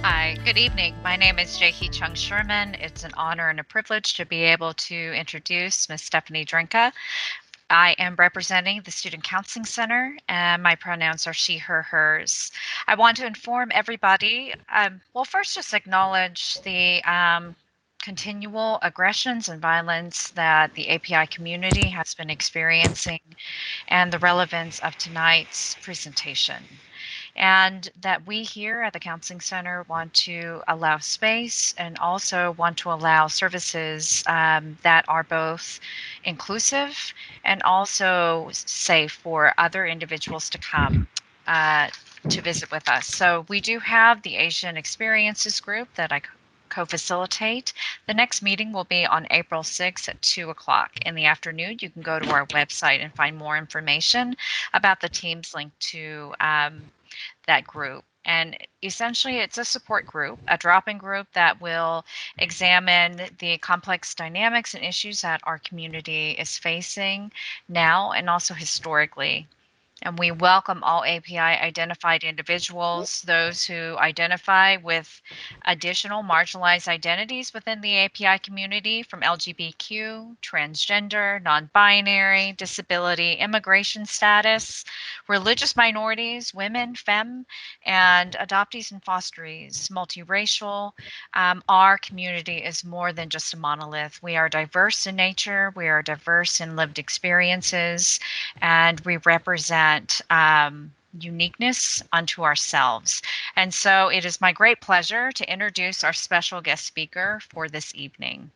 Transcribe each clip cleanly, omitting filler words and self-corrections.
Hi, good evening. My name is Jackie Chung Sherman. It's an honor and a privilege to be able to introduce Ms. Stephanie Drenka. I am representing the Student Counseling Center, and my pronouns are she, her, hers. I want to inform everybody, first, just acknowledge the continual aggressions and violence that the API community has been experiencing and the relevance of tonight's presentation, and that we here at the Counseling Center want to allow space and also want to allow services that are both inclusive and also safe for other individuals to come uh, to visit with us. So we do have the Asian Experiences group that I co-facilitate. The next meeting will be on April 6th at 2 o'clock in the afternoon. You can go to our website and find more information about the Teams link to that group. And essentially, it's a support group, a drop in group that will examine the complex dynamics and issues that our community is facing now and also historically. And we welcome all API identified individuals, those who identify with additional marginalized identities within the API community, from LGBTQ, transgender, non binary, disability, immigration status, religious minorities, women, femme, and adoptees and fosterees, multiracial. Our community is more than just a monolith. We are diverse in nature, we are diverse in lived experiences, and we represent uniqueness unto ourselves. And so it is my great pleasure to introduce our special guest speaker for this evening.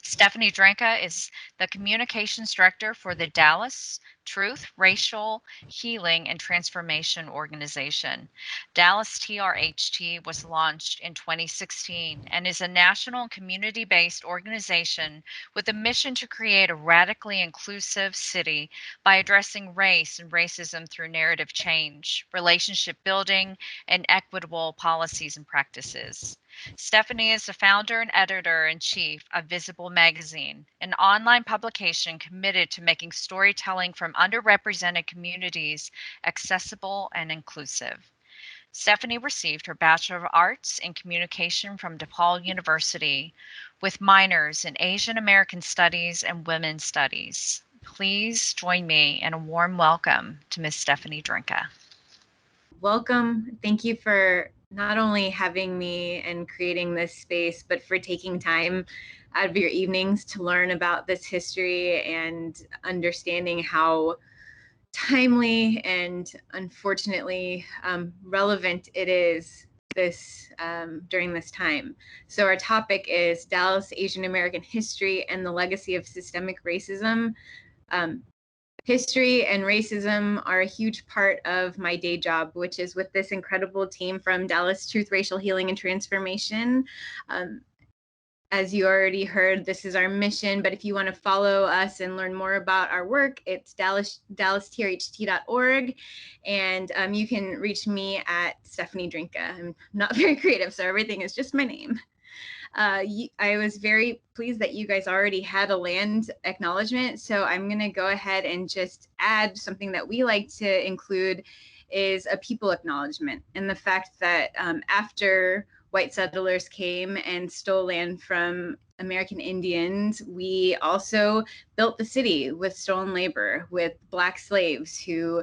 Stephanie Drenka is the communications director for the Dallas Truth, Racial Healing and Transformation Organization. Dallas TRHT was launched in 2016 and is a national community-based organization with a mission to create a radically inclusive city by addressing race and racism through narrative change, relationship building, and equitable policies and practices. Stephanie is the founder and editor in chief of Visible Magazine, an online publication committed to making storytelling from underrepresented communities accessible and inclusive. Stephanie received her Bachelor of Arts in Communication from DePaul University with minors in Asian American Studies and Women's Studies. Please join me in a warm welcome to Ms. Stephanie Drenka. Welcome. Thank you for not only having me and creating this space, but for taking time out of your evenings to learn about this history and understanding how timely and unfortunately relevant it is during this time. So our topic is Dallas Asian American history and the legacy of systemic racism. History and racism are a huge part of my day job, which is with this incredible team from Dallas Truth, Racial Healing and Transformation. As you already heard, this is our mission, but if you want to follow us and learn more about our work, it's dallastrht.org, and you can reach me at Stephanie Drenka. I'm not very creative, so everything is just my name. I was very pleased that you guys already had a land acknowledgement, so I'm going to go ahead and just add something that we like to include is a people acknowledgement, and the fact that after white settlers came and stole land from American Indians, we also built the city with stolen labor, with Black slaves who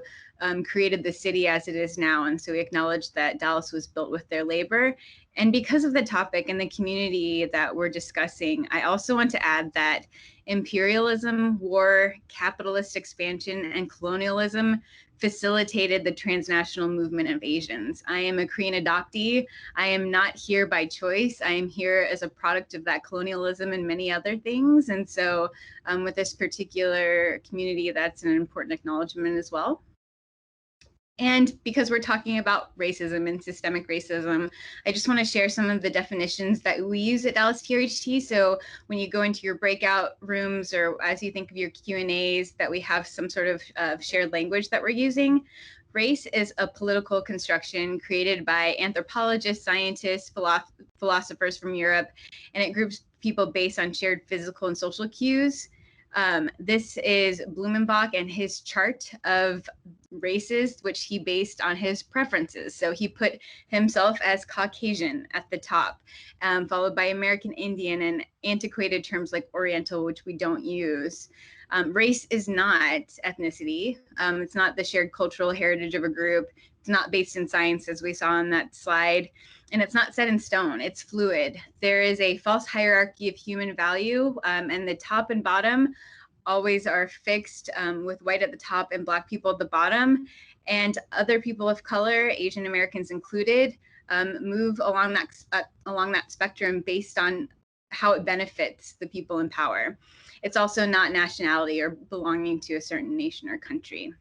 created the city as it is now. And so we acknowledge that Dallas was built with their labor. And because of the topic and the community that we're discussing, I also want to add that imperialism, war, capitalist expansion, and colonialism facilitated the transnational movement of Asians. I am a Korean adoptee. I am not here by choice. I am here as a product of that colonialism and many other things. And so with this particular community, that's an important acknowledgement as well. And because we're talking about racism and systemic racism, I just want to share some of the definitions that we use at Dallas TRHT. So when you go into your breakout rooms or as you think of your Q&As, that we have some sort of shared language that we're using. Race is a political construction created by anthropologists, scientists, philosophers from Europe, and it groups people based on shared physical and social cues. This is Blumenbach and his chart of races, which he based on his preferences. So he put himself as Caucasian at the top, followed by American Indian and antiquated terms like Oriental, which we don't use. Race is not ethnicity. It's not the shared cultural heritage of a group. It's not based in science, as we saw on that slide. And it's not set in stone. It's fluid. There is a false hierarchy of human value, and the top and bottom always are fixed, with white at the top and Black people at the bottom. And other people of color, Asian Americans included, move along that spectrum based on how it benefits the people in power. It's also not nationality or belonging to a certain nation or country.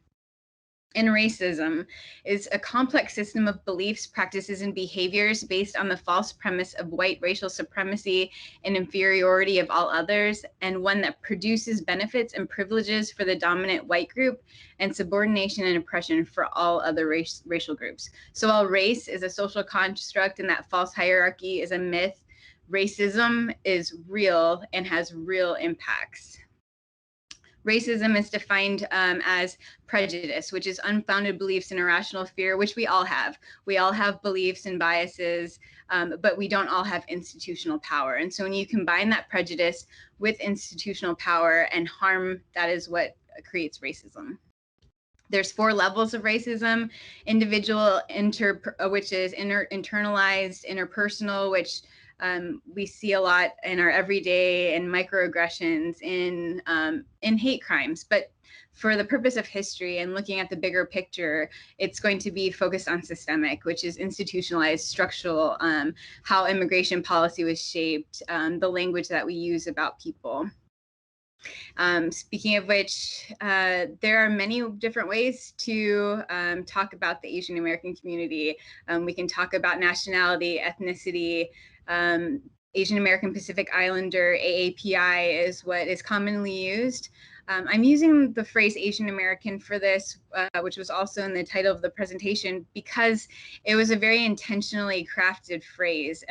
And racism is a complex system of beliefs, practices, and behaviors based on the false premise of white racial supremacy and inferiority of all others, and one that produces benefits and privileges for the dominant white group and subordination and oppression for all other racial groups. So while race is a social construct and that false hierarchy is a myth, racism is real and has real impacts. Racism is defined as prejudice, which is unfounded beliefs and irrational fear, which we all have. We all have beliefs and biases, but we don't all have institutional power. And so when you combine that prejudice with institutional power and harm, that is what creates racism. There's 4 levels of racism: individual, which is internalized, interpersonal, which we see a lot in our everyday, and microaggressions in hate crimes. But for the purpose of history and looking at the bigger picture, it's going to be focused on systemic, which is institutionalized, structural, how immigration policy was shaped, the language that we use about people. Speaking of which, there are many different ways to talk about the Asian American community. We can talk about nationality, ethnicity. Asian American Pacific Islander, AAPI, is what is commonly used. I'm using the phrase Asian American for this, which was also in the title of the presentation, because it was a very intentionally crafted phrase.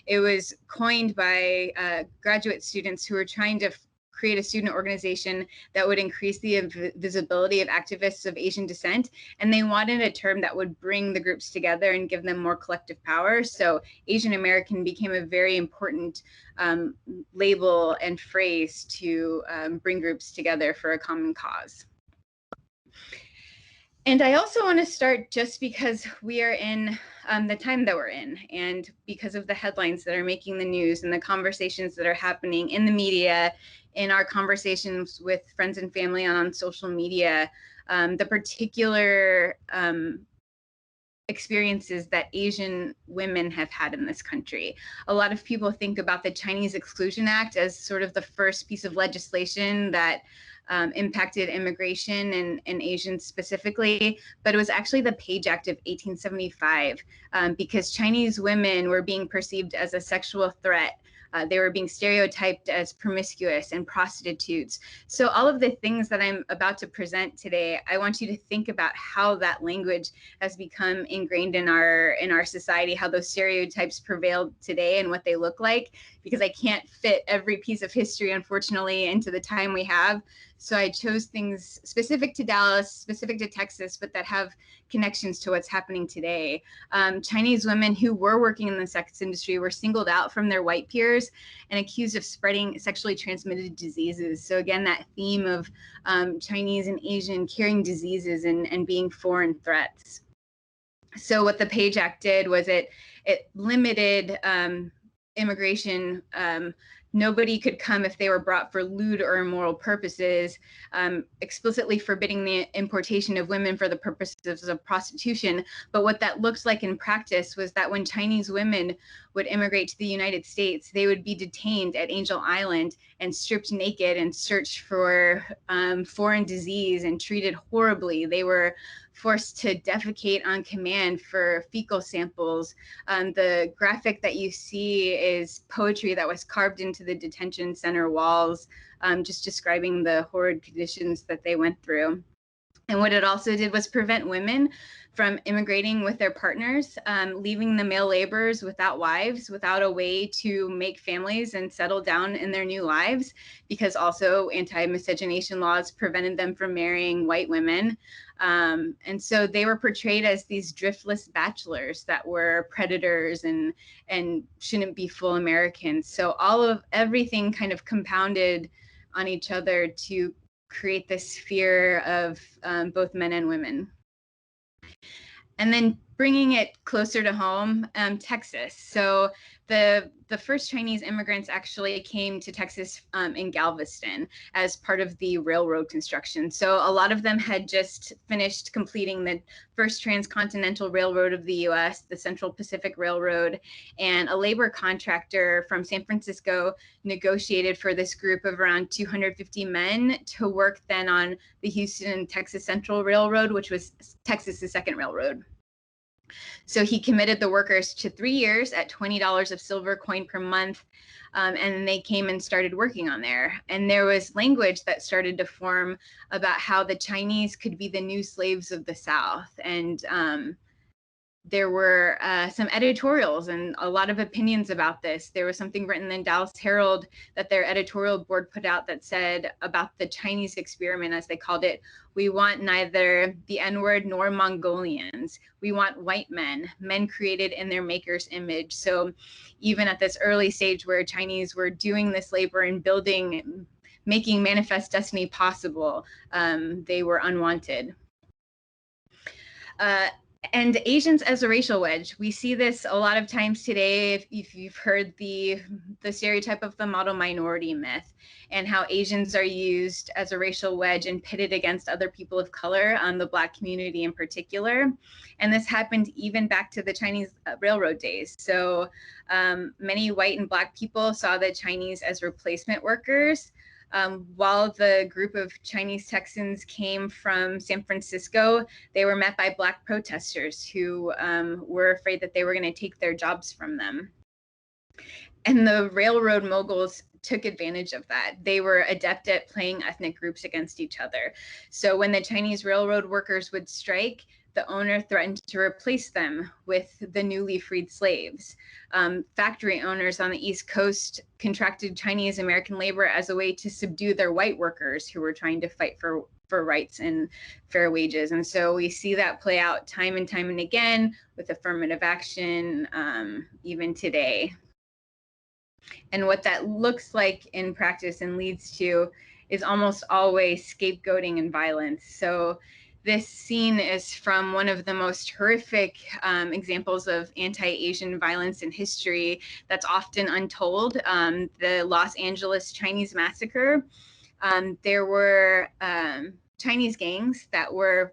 It was coined by graduate students who were trying to create a student organization that would increase the visibility of activists of Asian descent. And they wanted a term that would bring the groups together and give them more collective power. So Asian American became a very important label and phrase to bring groups together for a common cause. And I also want to start just because we are in the time that we're in, and because of the headlines that are making the news and the conversations that are happening in the media, in our conversations with friends and family on social media, the particular experiences that Asian women have had in this country. A lot of people think about the Chinese Exclusion Act as sort of the first piece of legislation that impacted immigration and Asians specifically, but it was actually the Page Act of 1875, because Chinese women were being perceived as a sexual threat. They were being stereotyped as promiscuous and prostitutes. So all of the things that I'm about to present today, I want you to think about how that language has become ingrained in our society, how those stereotypes prevail today and what they look like, because I can't fit every piece of history, unfortunately, into the time we have. So I chose things specific to Dallas, specific to Texas, but that have connections to what's happening today. Chinese women who were working in the sex industry were singled out from their white peers and accused of spreading sexually transmitted diseases. So again, that theme of Chinese and Asian carrying diseases and being foreign threats. So what the Page Act did was it limited immigration. Nobody could come if they were brought for lewd or immoral purposes, explicitly forbidding the importation of women for the purposes of prostitution. But what that looked like in practice was that when Chinese women would immigrate to the United States, they would be detained at Angel Island and stripped naked and searched for foreign disease and treated horribly. They were forced to defecate on command for fecal samples. The graphic that you see is poetry that was carved into the detention center walls, just describing the horrid conditions that they went through. And what it also did was prevent women from immigrating with their partners, leaving the male laborers without wives, without a way to make families and settle down in their new lives, because also anti-miscegenation laws prevented them from marrying white women. And so they were portrayed as these driftless bachelors that were predators and shouldn't be full Americans. So everything kind of compounded on each other to create this fear of both men and women. And then bringing it closer to home, Texas. So the first Chinese immigrants actually came to Texas in Galveston as part of the railroad construction. So a lot of them had just finished completing the first transcontinental railroad of the US, the Central Pacific Railroad, and a labor contractor from San Francisco negotiated for this group of around 250 men to work then on the Houston, Texas Central Railroad, which was Texas's second railroad. So he committed the workers to 3 years at $20 of silver coin per month. And they came and started working on there. And there was language that started to form about how the Chinese could be the new slaves of the South. And there were some editorials and a lot of opinions about this. There was something written in Dallas Herald that their editorial board put out that said about the Chinese experiment, as they called it, we want neither the N-word nor Mongolians. We want white men created in their maker's image. So even at this early stage where Chinese were doing this labor and making manifest destiny possible, they were unwanted. And Asians as a racial wedge. We see this a lot of times today if you've heard the stereotype of the model minority myth and how Asians are used as a racial wedge and pitted against other people of color, the Black community in particular. And this happened even back to the Chinese railroad days. So many white and Black people saw the Chinese as replacement workers. While the group of Chinese Texans came from San Francisco, they were met by Black protesters who were afraid that they were going to take their jobs from them. And the railroad moguls took advantage of that. They were adept at playing ethnic groups against each other. So when the Chinese railroad workers would strike, the owner threatened to replace them with the newly freed slaves. Factory owners on the East Coast contracted Chinese American labor as a way to subdue their white workers who were trying to fight for rights and fair wages. And so we see that play out time and again with affirmative action, even today. And what that looks like in practice and leads to is almost always scapegoating and violence. So this scene is from one of the most horrific examples of anti-Asian violence in history that's often untold, the Los Angeles Chinese massacre. There were Chinese gangs that were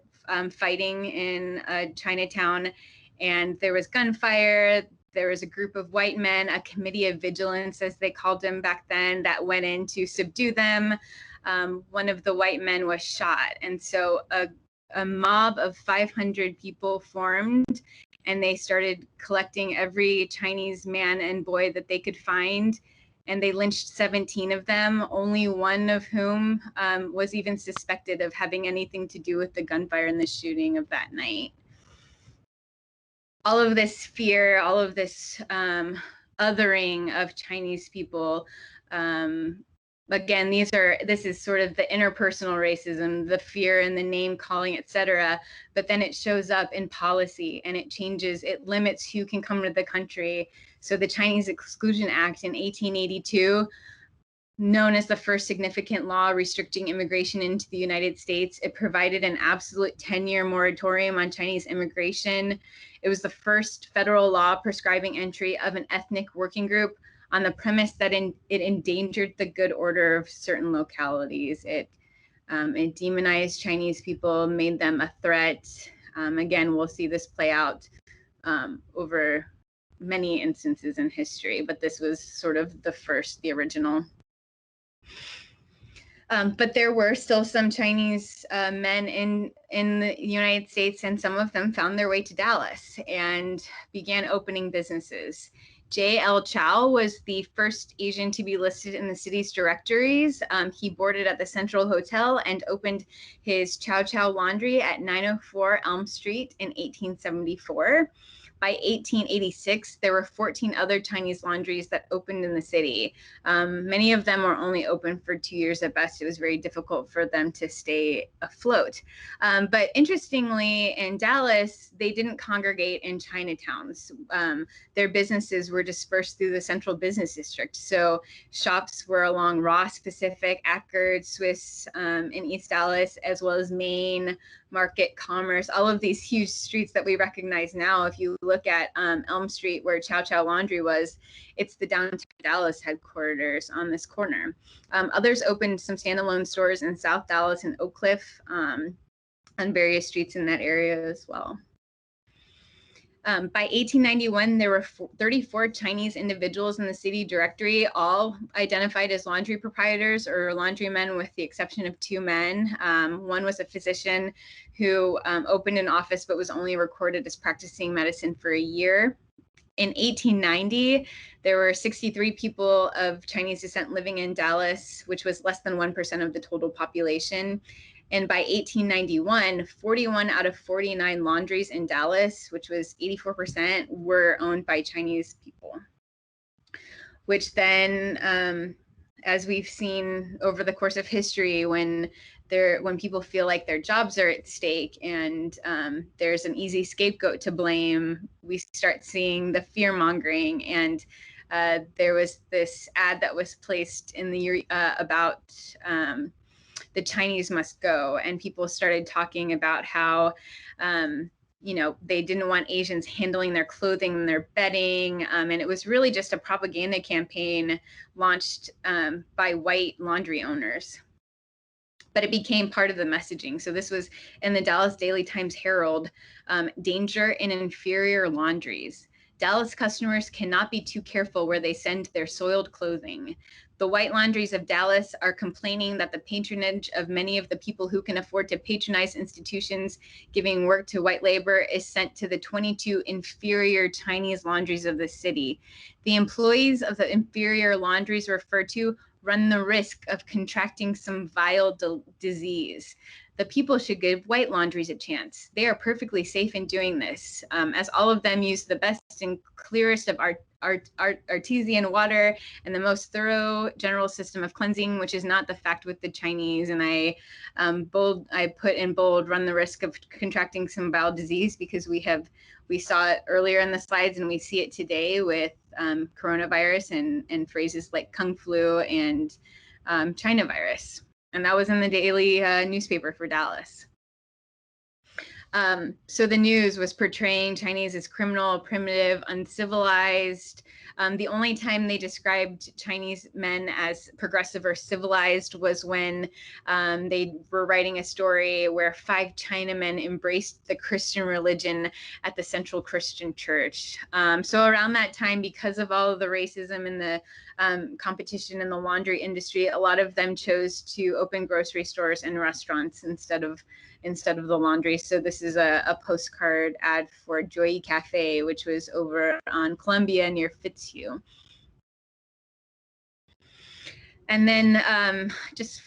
fighting in Chinatown, and there was gunfire. There was a group of white men, a committee of vigilance, as they called them back then, that went in to subdue them. One of the white men was shot. And so a mob of 500 people formed, and they started collecting every Chinese man and boy that they could find. And they lynched 17 of them, only one of whom was even suspected of having anything to do with the gunfire and the shooting of that night. All of this fear, all of this othering of Chinese people, again, this is sort of the interpersonal racism, the fear and the name calling, etc. But then it shows up in policy and it changes, it limits who can come to the country. So the Chinese Exclusion Act in 1882, known as the first significant law restricting immigration into the United States, it provided an absolute 10-year moratorium on Chinese immigration. It was the first federal law prescribing entry of an ethnic working group on the premise that it endangered the good order of certain localities. It demonized Chinese people, made them a threat. Again, we'll see this play out over many instances in history, but this was sort of the original. But there were still some Chinese men in the United States, and some of them found their way to Dallas and began opening businesses. J.L. Chow was the first Asian to be listed in the city's directories. He boarded at the Central Hotel and opened his Chow Chow Laundry at 904 Elm Street in 1874. By 1886, there were 14 other Chinese laundries that opened in the city. Many of them were only open for 2 years at best. It was very difficult for them to stay afloat. But interestingly, in Dallas, they didn't congregate in Chinatowns. Their businesses were dispersed through the central business district. So shops were along Ross, Pacific, Ackerd, Swiss, in East Dallas, as well as Main, Market, Commerce, all of these huge streets that we recognize now. If you look at Elm Street, where Chow Chow Laundry was, it's the downtown Dallas headquarters on this corner. Others opened some standalone stores in South Dallas and Oak Cliff, on various streets in that area as well. By 1891, there were 34 Chinese individuals in the city directory, all identified as laundry proprietors or laundrymen, with the exception of 2 men. One was a physician who opened an office but was only recorded as practicing medicine for a year. In 1890, there were 63 people of Chinese descent living in Dallas, which was less than 1% of the total population. And by 1891, 41 out of 49 laundries in Dallas, which was 84%, were owned by Chinese people. Which then, as we've seen over the course of history, when people feel like their jobs are at stake and there's an easy scapegoat to blame, we start seeing the fear mongering. And there was this ad that was placed in the about the Chinese must go, and people started talking about how they didn't want Asians handling their clothing and their bedding, and it was really just a propaganda campaign launched by white laundry owners. But it became part of the messaging. So this was in the Dallas Daily Times Herald, danger in inferior laundries. Dallas customers cannot be too careful where they send their soiled clothing. The white laundries of Dallas are complaining that the patronage of many of the people who can afford to patronize institutions giving work to white labor is sent to the 22 inferior Chinese laundries of the city. The employees of the inferior laundries referred to run the risk of contracting some vile disease. The people should give white laundries a chance. They are perfectly safe in doing this, as all of them use the best and clearest of artesian water and the most thorough general system of cleansing, which is not the fact with the Chinese. And I put in bold, run the risk of contracting some vile disease, because we saw it earlier in the slides and we see it today with coronavirus and phrases like Kung flu and China virus. And that was in the daily newspaper for Dallas. So the news was portraying Chinese as criminal, primitive, uncivilized. The only time they described Chinese men as progressive or civilized was when they were writing a story where 5 Chinamen embraced the Christian religion at the Central Christian Church. So around that time, because of all of the racism and the competition in the laundry industry, a lot of them chose to open grocery stores and restaurants instead of the laundry. So this is a postcard ad for Joy Cafe, which was over on Columbia near Fitzhugh. And then just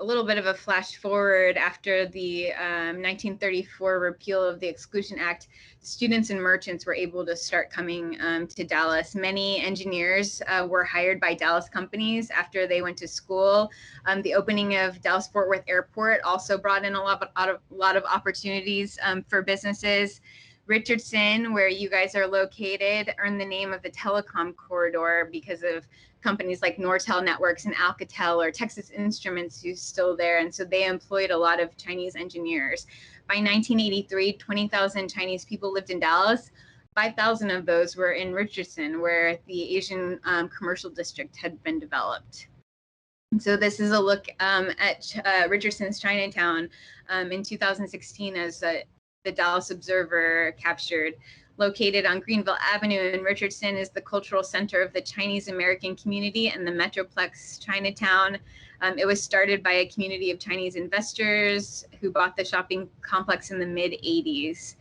a little bit of a flash forward, after the 1934 repeal of the Exclusion Act, students and merchants were able to start coming to Dallas. Many engineers were hired by Dallas companies after they went to school. The opening of Dallas Fort Worth Airport also brought in a lot of opportunities for businesses. Richardson, where you guys are located, earned the name of the telecom corridor because of companies like Nortel Networks and Alcatel, or Texas Instruments, who's still there. And so they employed a lot of Chinese engineers. By 1983, 20,000 Chinese people lived in Dallas. 5,000 of those were in Richardson, where the Asian commercial district had been developed. And so this is a look at Richardson's Chinatown in 2016, as the Dallas Observer captured. Located on Greenville Avenue in Richardson is the cultural center of the Chinese American community and the Metroplex Chinatown. It was started by a community of Chinese investors who bought the shopping complex in the mid-'80s.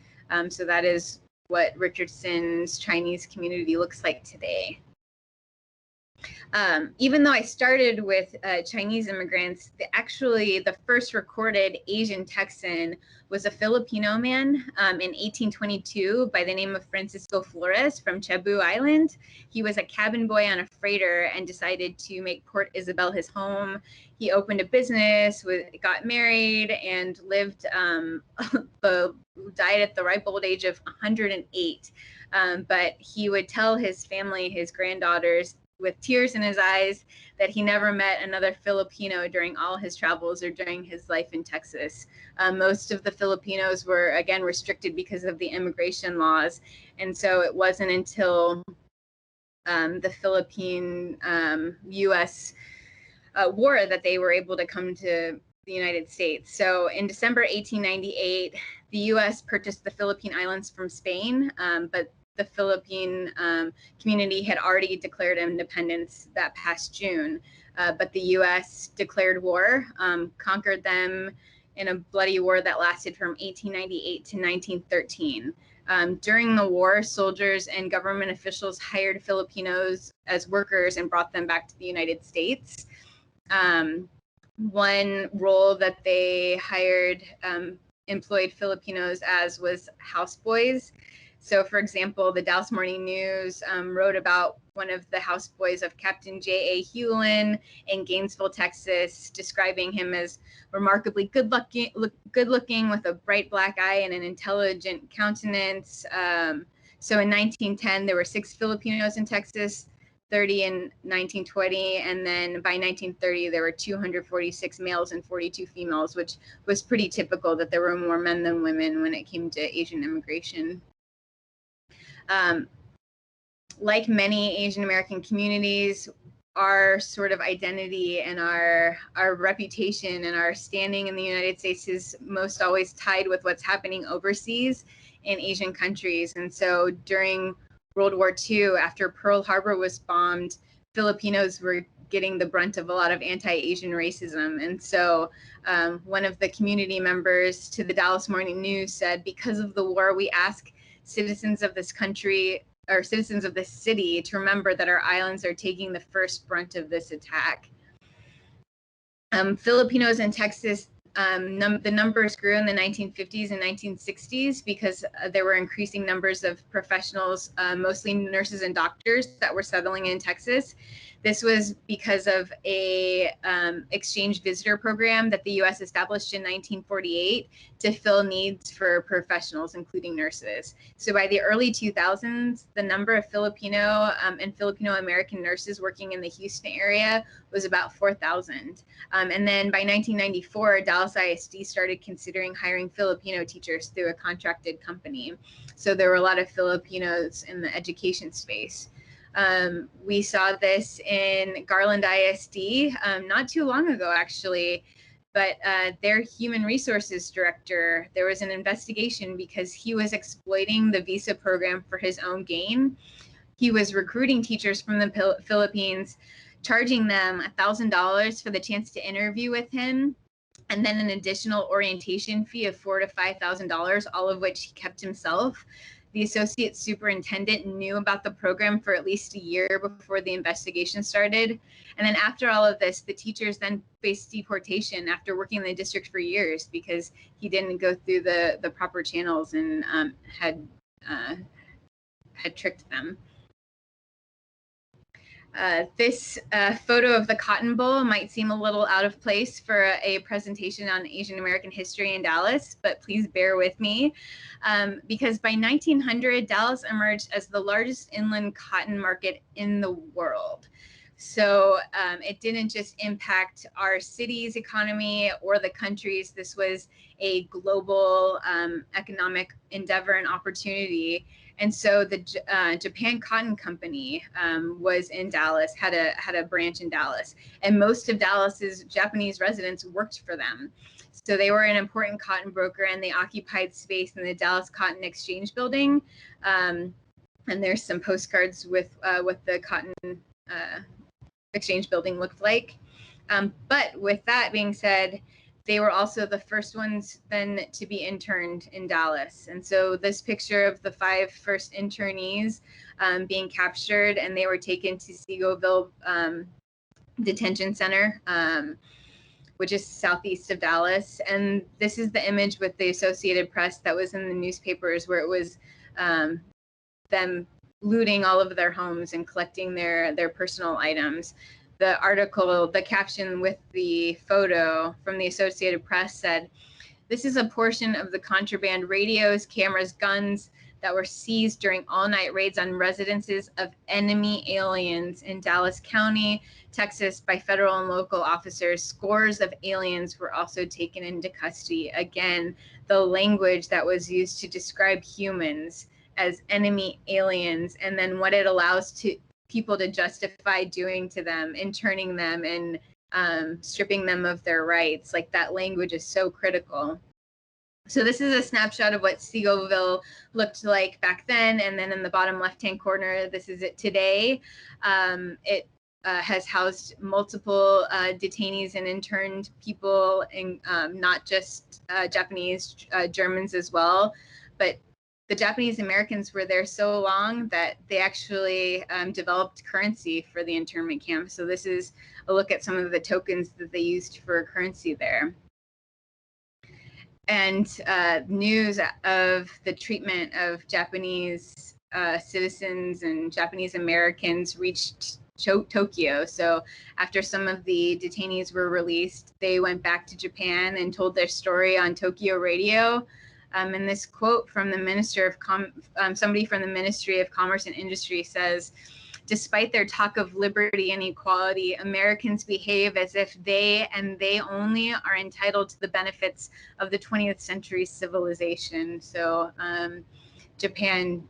So that is what Richardson's Chinese community looks like today. Even though I started with Chinese immigrants, actually the first recorded Asian Texan was a Filipino man in 1822 by the name of Francisco Flores from Cebu Island. He was a cabin boy on a freighter and decided to make Port Isabel his home. He opened a business, got married, and lived, died at the ripe old age of 108. But he would tell his family, his granddaughters, with tears in his eyes, that he never met another Filipino during all his travels or during his life in Texas. Most of the Filipinos were, again, restricted because of the immigration laws. And so it wasn't until the Philippine-US war that they were able to come to the United States. So in December 1898, the US purchased the Philippine Islands from Spain, but the Philippine community had already declared independence that past June, but the U.S. declared war, conquered them in a bloody war that lasted from 1898 to 1913. During the war, soldiers and government officials hired Filipinos as workers and brought them back to the United States. One role that they employed Filipinos as was houseboys. So, for example, the Dallas Morning News wrote about one of the houseboys of Captain J.A. Hewlin in Gainesville, Texas, describing him as remarkably good-looking with a bright black eye and an intelligent countenance. So in 1910, there were 6 Filipinos in Texas, 30 in 1920, and then by 1930, there were 246 males and 42 females, which was pretty typical that there were more men than women when it came to Asian immigration. Like many Asian American communities, our sort of identity and our reputation and our standing in the United States is most always tied with what's happening overseas in Asian countries. And so during World War II, after Pearl Harbor was bombed, Filipinos were getting the brunt of a lot of anti-Asian racism. And so one of the community members to the Dallas Morning News said, because of the war, we ask citizens of this country or citizens of this city to remember that our islands are taking the first brunt of this attack. Filipinos in Texas, the numbers grew in the 1950s and 1960s because there were increasing numbers of professionals, mostly nurses and doctors, that were settling in Texas. This was because of a exchange visitor program that the U.S. established in 1948 to fill needs for professionals, including nurses. So by the early 2000s, the number of Filipino and Filipino-American nurses working in the Houston area was about 4,000. And then by 1994, Dallas ISD started considering hiring Filipino teachers through a contracted company. So there were a lot of Filipinos in the education space. We saw this in Garland ISD not too long ago, actually, but their human resources director, there was an investigation because he was exploiting the visa program for his own gain. He was recruiting teachers from the Philippines, charging them $1,000 for the chance to interview with him, and then an additional orientation fee of $4,000 to $5,000, all of which he kept himself. The associate superintendent knew about the program for at least a year before the investigation started. And then after all of this, the teachers then faced deportation after working in the district for years because he didn't go through the proper channels and had tricked them. This photo of the Cotton Bowl might seem a little out of place for a presentation on Asian American history in Dallas, but please bear with me because by 1900, Dallas emerged as the largest inland cotton market in the world. So it didn't just impact our city's economy or the country's. This was a global economic endeavor and opportunity. And so the Japan Cotton Company was in Dallas, had a branch in Dallas, and most of Dallas's Japanese residents worked for them. So they were an important cotton broker, and they occupied space in the Dallas Cotton Exchange Building. And there's some postcards with what the Cotton Exchange Building looked like. But with that being said, they were also the first ones then to be interned in Dallas. And so this picture of the 5 first internees being captured, and they were taken to Seagoville Detention Center, which is southeast of Dallas. And this is the image with the Associated Press that was in the newspapers, where it was them looting all of their homes and collecting their personal items. The article, the caption with the photo from the Associated Press said, "This is a portion of the contraband radios, cameras, guns that were seized during all-night raids on residences of enemy aliens in Dallas County, Texas, by federal and local officers. Scores of aliens were also taken into custody." Again, the language that was used to describe humans as enemy aliens, and then what it allows to people to justify doing to them, interning them, and stripping them of their rights. Like, that language is so critical. So this is a snapshot of what Seagoville looked like back then, and then in the bottom left-hand corner, this is it today. It has housed multiple detainees and interned people, and not just Japanese, Germans as well. But the Japanese Americans were there so long that they actually developed currency for the internment camp. So this is a look at some of the tokens that they used for currency there. And news of the treatment of Japanese citizens and Japanese Americans reached Tokyo. So after some of the detainees were released, they went back to Japan and told their story on Tokyo radio. And this quote from the Minister of somebody from the Ministry of Commerce and Industry says, "Despite their talk of liberty and equality, Americans behave as if they and they only are entitled to the benefits of the 20th century civilization." So Japan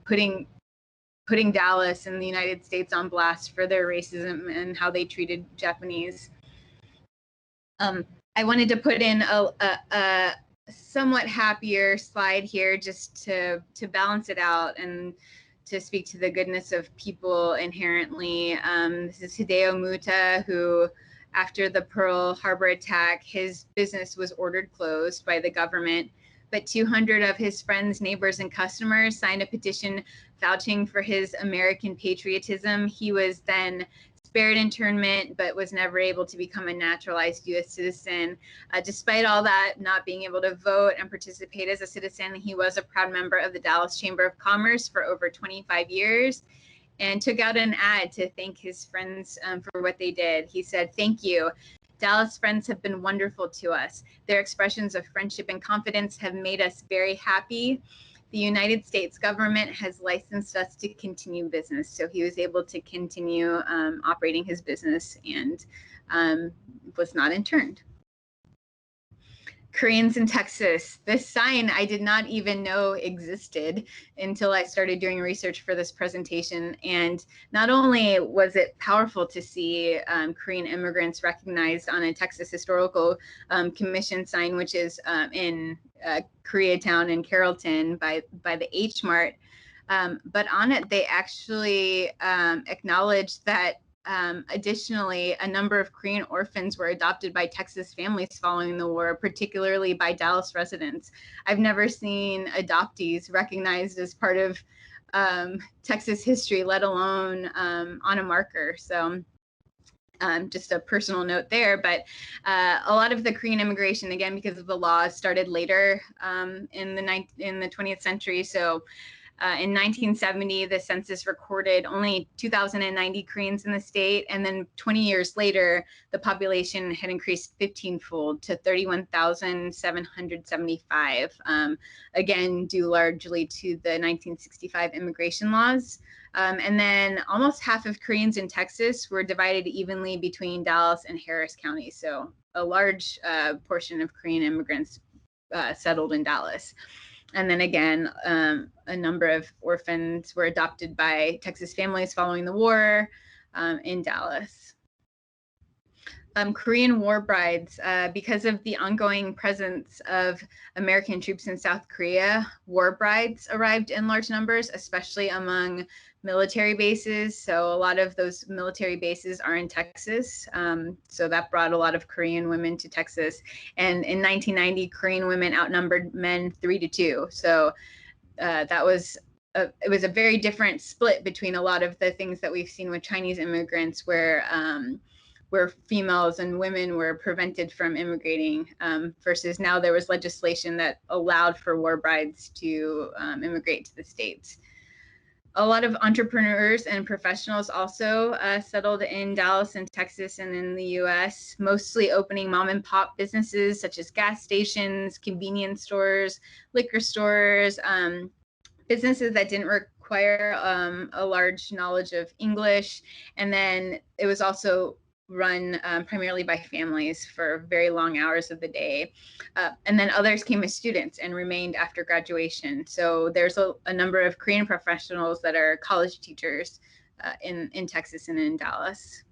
putting Dallas and the United States on blast for their racism and how they treated Japanese. I wanted to put in a somewhat happier slide here just to balance it out and to speak to the goodness of people inherently. This is Hideo Muta, who, after the Pearl Harbor attack, his business was ordered closed by the government, but 200 of his friends, neighbors, and customers signed a petition vouching for his American patriotism. He was then spared internment, but was never able to become a naturalized U.S. citizen. Despite all that, not being able to vote and participate as a citizen, he was a proud member of the Dallas Chamber of Commerce for over 25 years and took out an ad to thank his friends for what they did. He said, "Thank you. Dallas friends have been wonderful to us. Their expressions of friendship and confidence have made us very happy. The United States government has licensed us to continue business." So he was able to continue operating his business and was not interned. Koreans in Texas. This sign I did not even know existed until I started doing research for this presentation. And not only was it powerful to see Korean immigrants recognized on a Texas Historical Commission sign, which is in Koreatown in Carrollton by the H Mart, but on it they actually acknowledged that additionally, a number of Korean orphans were adopted by Texas families following the war, particularly by Dallas residents. I've never seen adoptees recognized as part of Texas history, let alone on a marker. So just a personal note there, but a lot of the Korean immigration, again, because of the laws, started later in the 20th century. So in 1970, the census recorded only 2,090 Koreans in the state. And then 20 years later, the population had increased 15-fold to 31,775, again, due largely to the 1965 immigration laws. And then almost half of Koreans in Texas were divided evenly between Dallas and Harris County. So a large portion of Korean immigrants settled in Dallas. And then again, a number of orphans were adopted by Texas families following the war in Dallas. Korean war brides. Because of the ongoing presence of American troops in South Korea, war brides arrived in large numbers, especially among military bases. So a lot of those military bases are in Texas. So that brought a lot of Korean women to Texas. And in 1990, Korean women outnumbered men 3-2. So that was it was a very different split between a lot of the things that we've seen with Chinese immigrants, where females and women were prevented from immigrating, versus now there was legislation that allowed for war brides to immigrate to the States. A lot of entrepreneurs and professionals also settled in Dallas and Texas and in the US, mostly opening mom and pop businesses such as gas stations, convenience stores, liquor stores, businesses that didn't require a large knowledge of English. And then it was also run primarily by families for very long hours of the day. And then others came as students and remained after graduation. So there's a number of Korean professionals that are college teachers in Texas and in Dallas.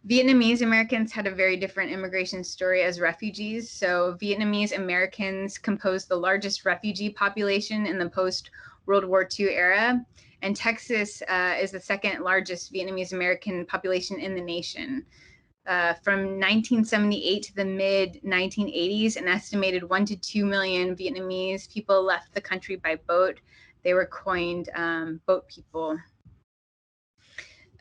Vietnamese Americans had a very different immigration story as refugees. So Vietnamese Americans composed the largest refugee population in the post-World War II era. And Texas is the second largest Vietnamese American population in the nation. From 1978 to the mid-1980s, an estimated 1 to 2 million Vietnamese people left the country by boat. They were coined boat people.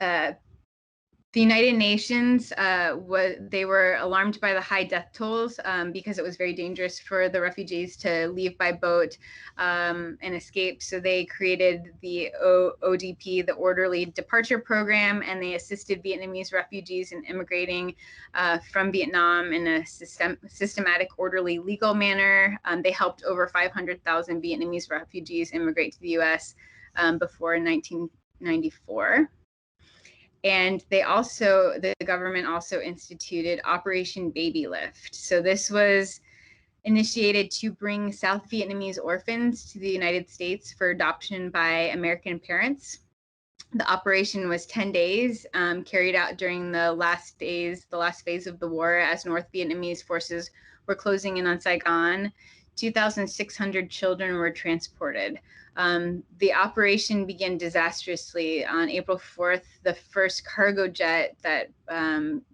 The United Nations, they were alarmed by the high death tolls because it was very dangerous for the refugees to leave by boat and escape. So they created the ODP, the Orderly Departure Program, and they assisted Vietnamese refugees in immigrating from Vietnam in a systematic, orderly, legal manner. They helped over 500,000 Vietnamese refugees immigrate to the US before 1994. And the government also instituted Operation Baby Lift. So this was initiated to bring South Vietnamese orphans to the United States for adoption by American parents. The operation was 10 days, carried out during the last phase of the war, as North Vietnamese forces were closing in on Saigon. 2,600 children were transported. The operation began disastrously. On April 4th, the first cargo jet that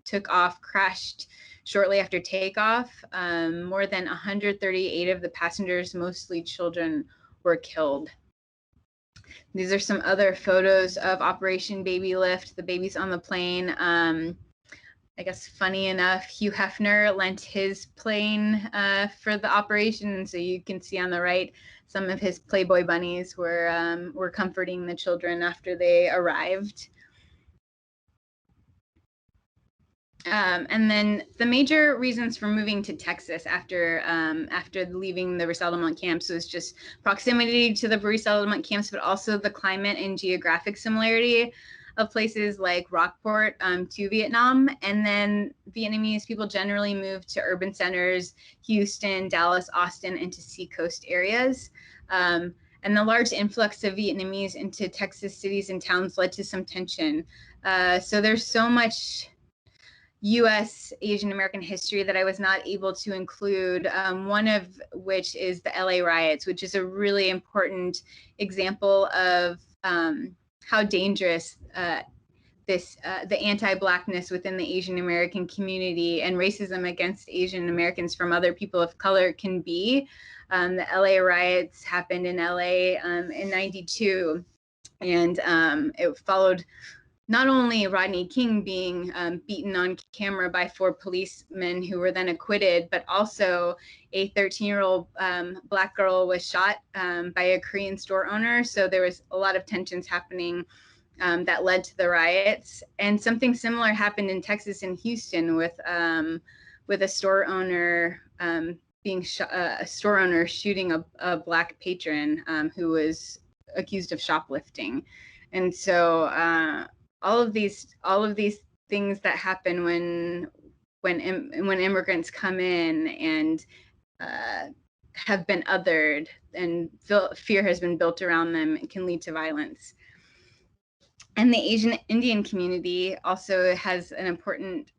took off crashed shortly after takeoff. More than 138 of the passengers, mostly children, were killed. These are some other photos of Operation Baby Lift, the babies on the plane. I guess funny enough, Hugh Hefner lent his plane for the operation. So you can see on the right, some of his Playboy bunnies were comforting the children after they arrived. And then the major reasons for moving to Texas after leaving the resettlement camps was just proximity to the resettlement camps, but also the climate and geographic similarity of places like Rockport to Vietnam. And then Vietnamese people generally moved to urban centers, Houston, Dallas, Austin, and to seacoast areas. And the large influx of Vietnamese into Texas cities and towns led to some tension. So there's so much U.S. Asian American history that I was not able to include, one of which is the LA riots, which is a really important example of how dangerous the anti-Blackness within the Asian American community and racism against Asian Americans from other people of color can be. The LA riots happened in LA in '92, and it followed not only Rodney King being beaten on camera by 4 policemen who were then acquitted, but also a 13-year-old Black girl was shot by a Korean store owner. So there was a lot of tensions happening that led to the riots. And something similar happened in Texas and Houston with a store owner a store owner shooting a Black patron who was accused of shoplifting. And so all of these things that happen when immigrants come in and have been othered and fear has been built around them, it can lead to violence. And the Asian Indian community also has an important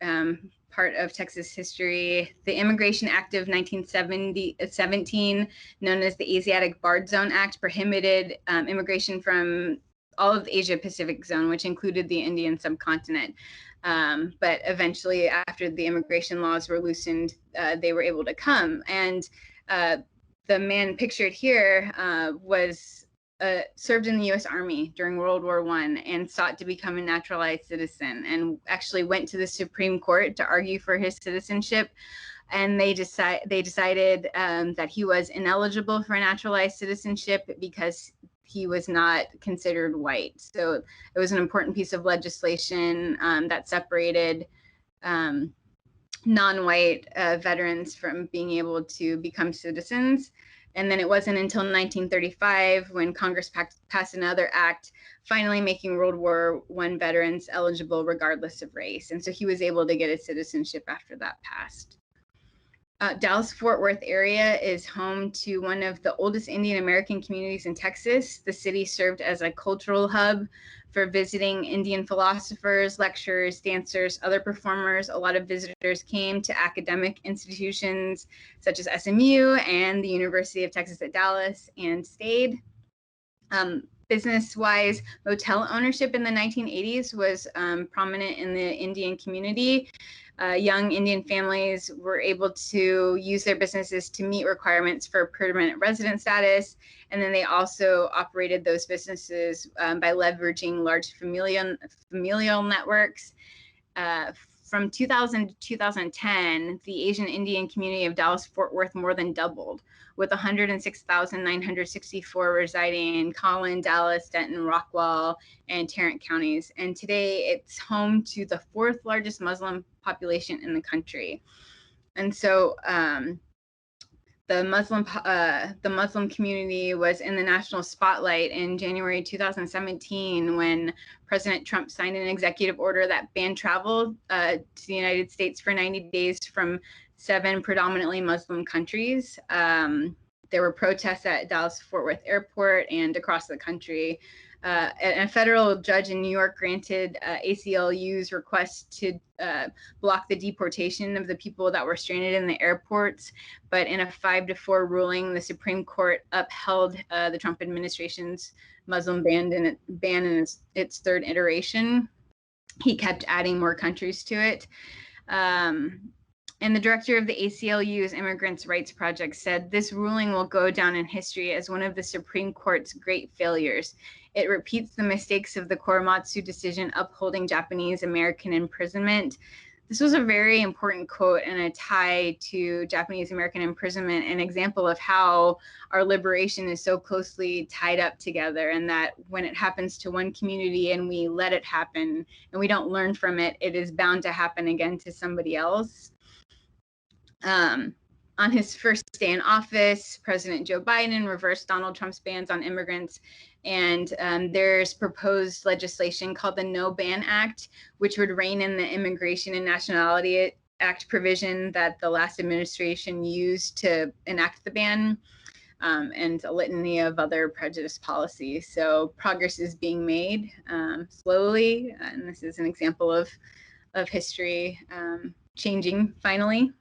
part of Texas history. The Immigration Act of 1917, known as the Asiatic Barred Zone Act, prohibited immigration from all of the Asia Pacific zone, which included the Indian subcontinent. But eventually, after the immigration laws were loosened, they were able to come. And the man pictured here was served in the U.S. Army during World War I and sought to become a naturalized citizen, and actually went to the Supreme Court to argue for his citizenship. And they decided that he was ineligible for naturalized citizenship because he was not considered white. So it was an important piece of legislation that separated non-white veterans from being able to become citizens. And then it wasn't until 1935 when Congress passed another act, finally making World War I veterans eligible regardless of race. And so he was able to get his citizenship after that passed. Dallas-Fort Worth area is home to one of the oldest Indian American communities in Texas. The city served as a cultural hub for visiting Indian philosophers, lecturers, dancers, other performers. A lot of visitors came to academic institutions such as SMU and the University of Texas at Dallas and stayed. Business-wise, motel ownership in the 1980s was prominent in the Indian community. Young Indian families were able to use their businesses to meet requirements for permanent resident status. And then they also operated those businesses by leveraging large familial networks. From 2000 to 2010, the Asian Indian community of Dallas-Fort Worth more than doubled, with 106,964 residing in Collin, Dallas, Denton, Rockwall, and Tarrant counties. And today it's home to the 4th largest Muslim population in the country. And so the Muslim community was in the national spotlight in January 2017 when President Trump signed an executive order that banned travel to the United States for 90 days from 7 predominantly Muslim countries. There were protests at Dallas-Fort Worth Airport and across the country. A federal judge in New York granted ACLU's request to block the deportation of the people that were stranded in the airports. But in a 5-4 ruling, the Supreme Court upheld the Trump administration's Muslim ban in its 3rd iteration. He kept adding more countries to it. And the director of the ACLU's Immigrants' Rights Project said, "This ruling will go down in history as one of the Supreme Court's great failures. It repeats the mistakes of the Korematsu decision upholding Japanese American imprisonment." This was a very important quote and a tie to Japanese American imprisonment, an example of how our liberation is so closely tied up together, and that when it happens to one community and we let it happen and we don't learn from it, it is bound to happen again to somebody else. On his first day in office, President Joe Biden reversed Donald Trump's bans on immigrants, and there's proposed legislation called the No Ban Act, which would rein in the Immigration and Nationality Act provision that the last administration used to enact the ban, and a litany of other prejudice policies. So progress is being made slowly, and this is an example of history changing finally.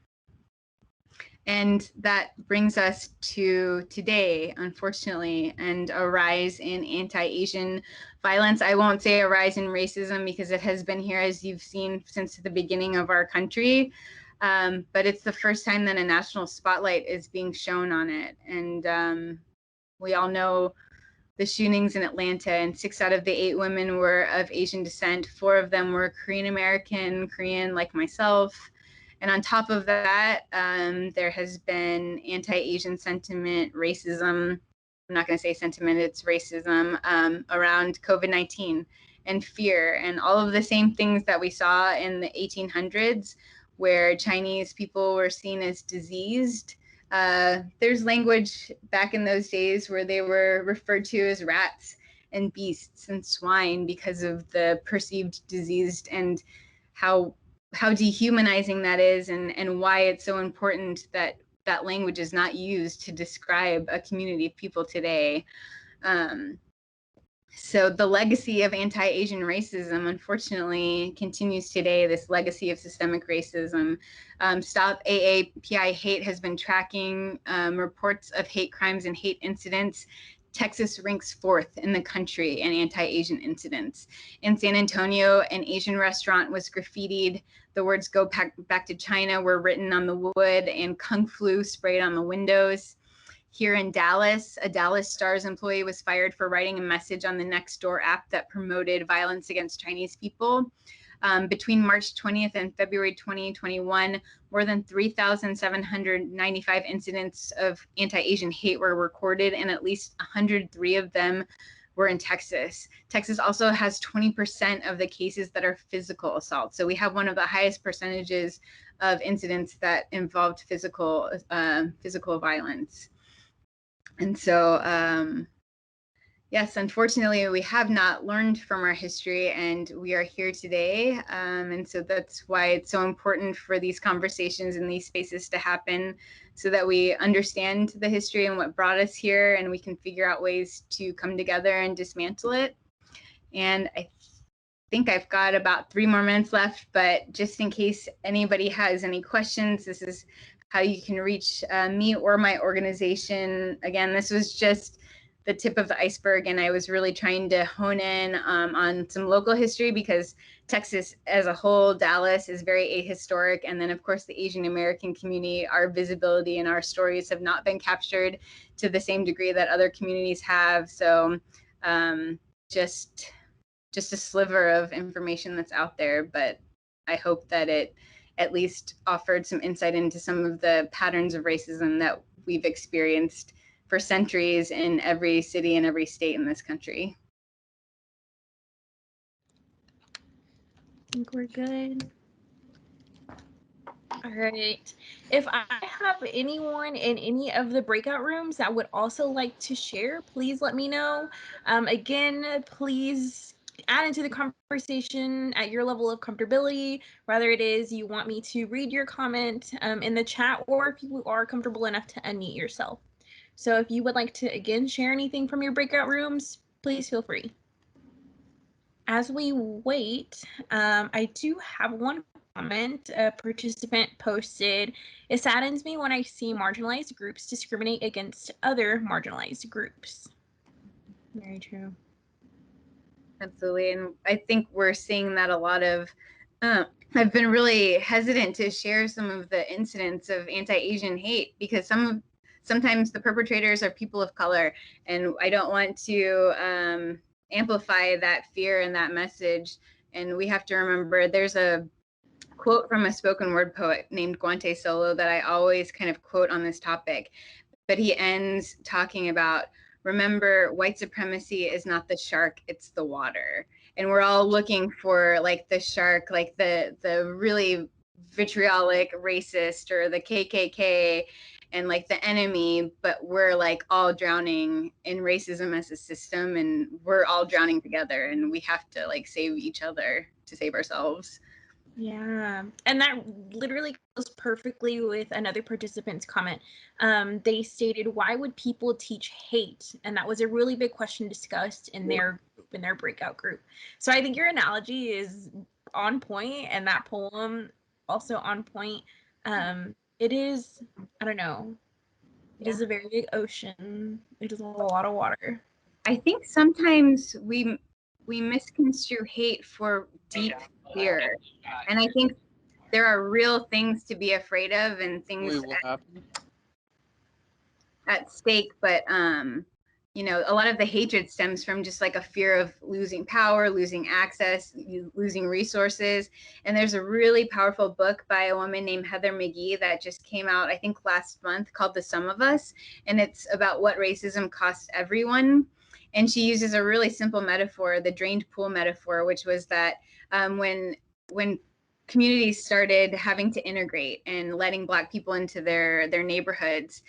And that brings us to today, unfortunately, and a rise in anti-Asian violence. I won't say a rise in racism because it has been here, as you've seen, since the beginning of our country. But it's the first time that a national spotlight is being shown on it. And we all know the shootings in Atlanta, and 6 out of the 8 women were of Asian descent. 4 of them were Korean American, Korean like myself. And on top of that, there has been anti-Asian sentiment, racism. I'm not going to say sentiment, it's racism around COVID-19 and fear, and all of the same things that we saw in the 1800s, where Chinese people were seen as diseased. There's language back in those days where they were referred to as rats and beasts and swine because of the perceived diseased, and how dehumanizing that is, and why it's so important that that language is not used to describe a community of people today. So the legacy of anti-Asian racism, unfortunately, continues today. This legacy of systemic racism. Stop AAPI Hate has been tracking reports of hate crimes and hate incidents. Texas ranks 4th in the country in anti-Asian incidents. In San Antonio, an Asian restaurant was graffitied. The words "Go back to China" were written on the wood, and "Kung Flu" sprayed on the windows. Here in Dallas, a Dallas Stars employee was fired for writing a message on the Nextdoor app that promoted violence against Chinese people. Between March 20th and February 2021, more than 3,795 incidents of anti-Asian hate were recorded, and at least 103 of them were in Texas. Texas also has 20% of the cases that are physical assault. So we have one of the highest percentages of incidents that involved physical violence. And so, yes, unfortunately, we have not learned from our history, and we are here today. And so that's why it's so important for these conversations and these spaces to happen, so that we understand the history and what brought us here, and we can figure out ways to come together and dismantle it. And I think I've got about 3 more minutes left, but just in case anybody has any questions, this is how you can reach me or my organization. Again, this was just the tip of the iceberg, and I was really trying to hone in on some local history, because Texas as a whole, Dallas, is very ahistoric. And then, of course, the Asian American community, our visibility and our stories have not been captured to the same degree that other communities have. So just a sliver of information that's out there, but I hope that it at least offered some insight into some of the patterns of racism that we've experienced for centuries in every city and every state in this country. I think we're good. All right. If I have anyone in any of the breakout rooms that would also like to share, please let me know. Again, please add into the conversation at your level of comfortability, whether it is you want me to read your comment in the chat, or if you are comfortable enough to unmute yourself. So if you would like to, again, share anything from your breakout rooms, please feel free. As we wait, I do have one comment. A participant posted, "It saddens me when I see marginalized groups discriminate against other marginalized groups." Very true. Absolutely. And I think we're seeing that a lot of, I've been really hesitant to share some of the incidents of anti-Asian hate, because sometimes the perpetrators are people of color, and I don't want to amplify that fear and that message. And we have to remember, there's a quote from a spoken word poet named Guante Solo that I always kind of quote on this topic, but he ends talking about, remember, white supremacy is not the shark, it's the water. And we're all looking for like the shark, like the really vitriolic racist, or the KKK, and like the enemy, but we're like all drowning in racism as a system, and we're all drowning together, and we have to like save each other to save ourselves. Yeah, and that literally goes perfectly with another participant's comment. They stated, "Why would people teach hate?" And that was a really big question discussed in their group, in their breakout group. So I think your analogy is on point, and that poem also on point. It is, I don't know, it is a very big ocean. It is a lot of water. I think sometimes we misconstrue hate for deep fear, and I think there are real things to be afraid of, and things at stake. But you know, a lot of the hatred stems from just like a fear of losing power, losing access, losing resources. And there's a really powerful book by a woman named Heather McGhee that just came out, I think, last month, called The Sum of Us, and it's about what racism costs everyone. And she uses a really simple metaphor, the drained pool metaphor, which was that when communities started having to integrate and letting Black people into their neighborhoods,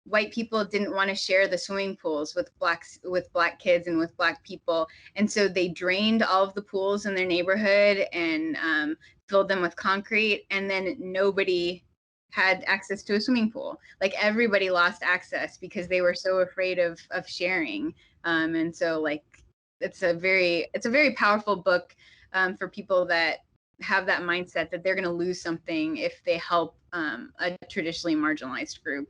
white people didn't want to share the swimming pools with Black kids and with Black people, and so they drained all of the pools in their neighborhood and filled them with concrete, and then nobody had access to a swimming pool. Like everybody lost access because they were so afraid of sharing. And so like it's a very powerful book for people that have that mindset that they're going to lose something if they help a traditionally marginalized group.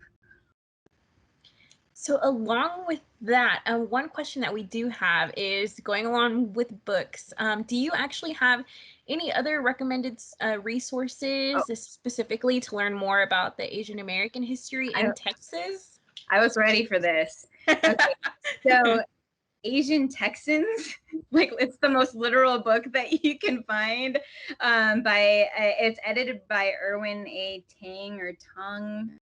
So along with that, one question that we do have is going along with books. Do you actually have any other recommended resources specifically to learn more about the Asian American history in Texas? I was ready for this. Okay. So Asian Texans, like it's the most literal book that you can find. It's edited by Erwin A. Tang or Tong.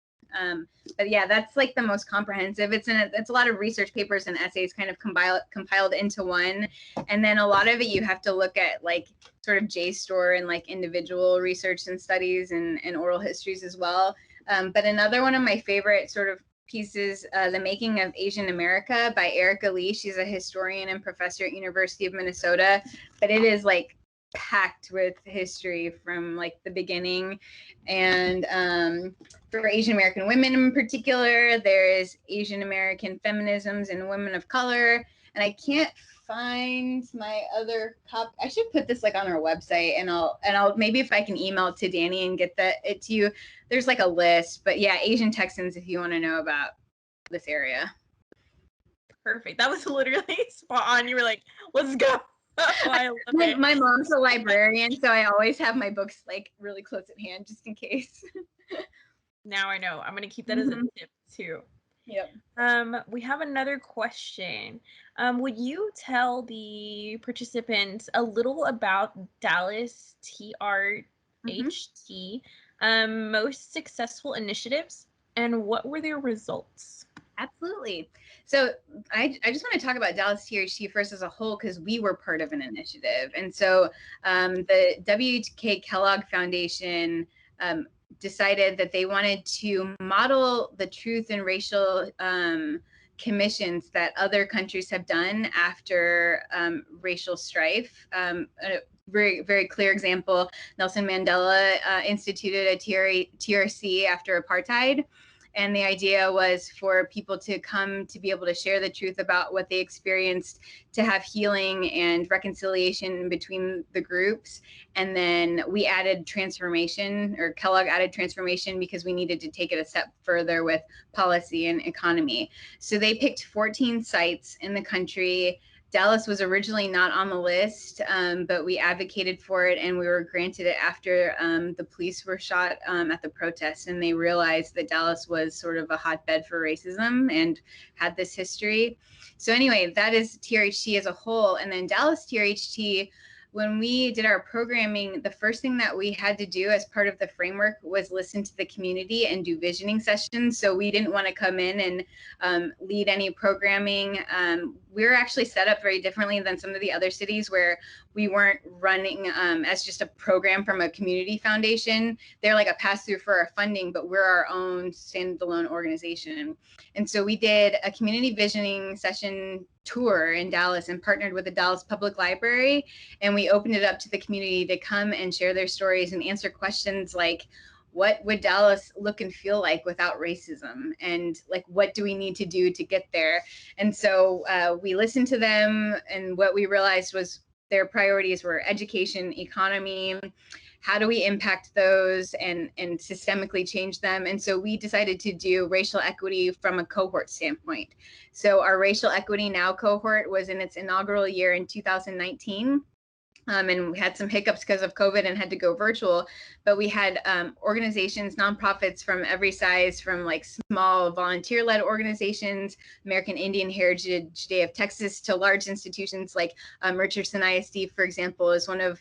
But yeah, that's like the most comprehensive. It's a lot of research papers and essays kind of compiled into one. And then a lot of it you have to look at like sort of JSTOR and like individual research and studies and oral histories as well. But another one of my favorite sort of pieces, The Making of Asian America by Erica Lee. She's a historian and professor at University of Minnesota, but it is like packed with history from like the beginning. And for Asian American women in particular, there is Asian American feminisms and women of color. And I can't find my other copy. I should put this like on our website, and I'll maybe if I can email it to Danny and get it to you. There's like a list, but yeah, Asian Texans if you want to know about this area. Perfect. That was literally spot on. You were like, let's go. I love it. My mom's a librarian, so I always have my books like really close at hand just in case. Now I know. I'm going to keep that as a tip too. Yep. We have another question. Would you tell the participants a little about Dallas TRHT, most successful initiatives, and what were their results? Absolutely. So I just want to talk about Dallas TRHT first as a whole because we were part of an initiative. And so the W.K. Kellogg Foundation decided that they wanted to model the truth and racial commissions that other countries have done after racial strife. A very, very clear example, Nelson Mandela instituted a TRC after apartheid. And the idea was for people to come to be able to share the truth about what they experienced, to have healing and reconciliation between the groups. And then we added transformation, or Kellogg added transformation because we needed to take it a step further with policy and economy. So they picked 14 sites in the country. Dallas was originally not on the list, but we advocated for it and we were granted it after the police were shot at the protest, and they realized that Dallas was sort of a hotbed for racism and had this history. So anyway, that is TRHT as a whole. And then Dallas TRHT, when we did our programming, the first thing that we had to do as part of the framework was listen to the community and do visioning sessions. So we didn't want to come in and lead any programming. We're actually set up very differently than some of the other cities where we weren't running as just a program from a community foundation. They're like a pass-through for our funding, but we're our own standalone organization. And so we did a community visioning session tour in Dallas and partnered with the Dallas Public Library. And we opened it up to the community to come and share their stories and answer questions like, what would Dallas look and feel like without racism? And like, what do we need to do to get there? And so we listened to them, and what we realized was their priorities were education, economy, how do we impact those and systemically change them? And so we decided to do racial equity from a cohort standpoint. So our Racial Equity Now cohort was in its inaugural year in 2019. And we had some hiccups because of COVID and had to go virtual, but we had organizations, nonprofits from every size, from like small volunteer-led organizations, American Indian Heritage Day of Texas, to large institutions like Richardson ISD, for example, is one of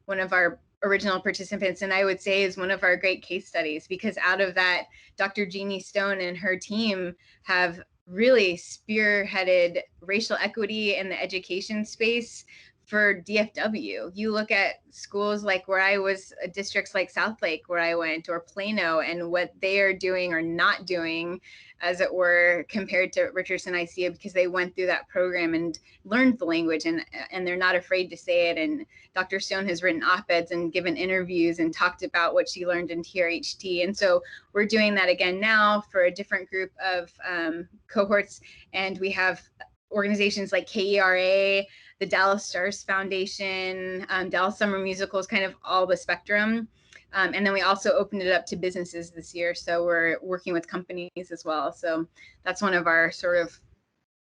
our original participants, and I would say is one of our great case studies, because out of that, Dr. Jeannie Stone and her team have really spearheaded racial equity in the education space for DFW. You look at schools like where I was, districts like Southlake where I went, or Plano, and what they are doing or not doing, as it were, compared to Richardson ICA, because they went through that program and learned the language, and they're not afraid to say it. And Dr. Stone has written op-eds and given interviews and talked about what she learned in TRHT. And so we're doing that again now for a different group of cohorts. And we have organizations like KERA, the Dallas Stars Foundation, Dallas Summer Musicals, kind of all the spectrum. And then we also opened it up to businesses this year. So we're working with companies as well. So that's one of our sort of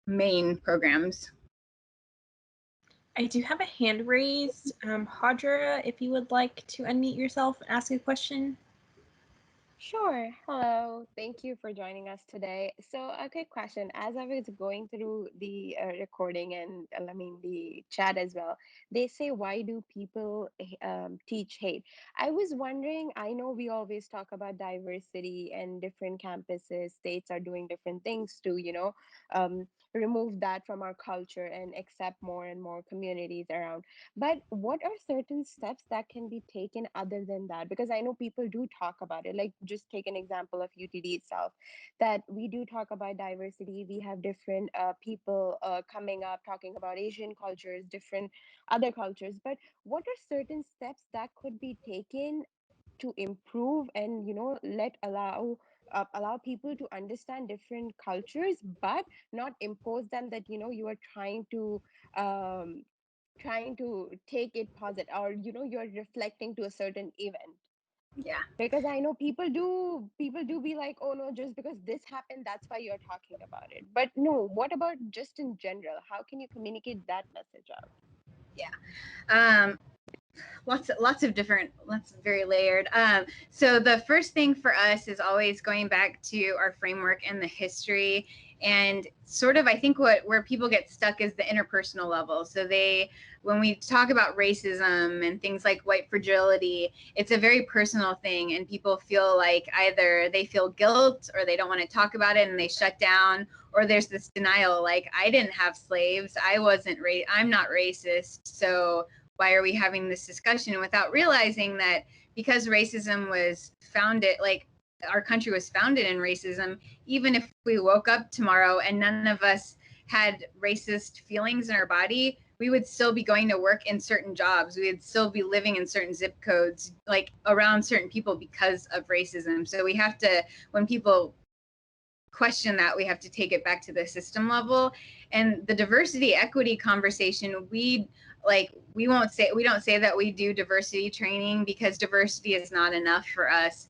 main programs. I do have a hand raised. Hadra, if you would like to unmute yourself and ask a question. Sure. Hello. Thank you for joining us today. So, a quick question. As I was going through the recording and I mean the chat as well, they say, why do people teach hate? I was wondering, I know we always talk about diversity and different campuses, states are doing different things to, remove that from our culture and accept more and more communities around. But what are certain steps that can be taken other than that? Because I know people do talk about it. Like, just take an example of UTD itself, that we do talk about diversity. We have different people coming up talking about Asian cultures, different other cultures. But what are certain steps that could be taken to improve and let allow people to understand different cultures, but not impose them that you are um, trying to take it positive, or you're reflecting to a certain event. Yeah. Because I know people do be like, oh no, just because this happened, that's why you're talking about it. But no, what about just in general? How can you communicate that message out? Yeah. Lots of different, lots very layered. So the first thing for us is always going back to our framework and the history, and sort of I think where people get stuck is the interpersonal level. So when we talk about racism and things like white fragility, it's a very personal thing, and people feel like either they feel guilt or they don't want to talk about it and they shut down, or there's this denial, like, I didn't have slaves, I'm not racist, so why are we having this discussion, without realizing that because racism was founded, like our country was founded in racism, even if we woke up tomorrow and none of us had racist feelings in our body, we would still be going to work in certain jobs. We would still be living in certain zip codes, like around certain people, because of racism. So we have to, when people question that, we have to take it back to the system level. And the diversity equity conversation, we don't say that we do diversity training, because diversity is not enough for us.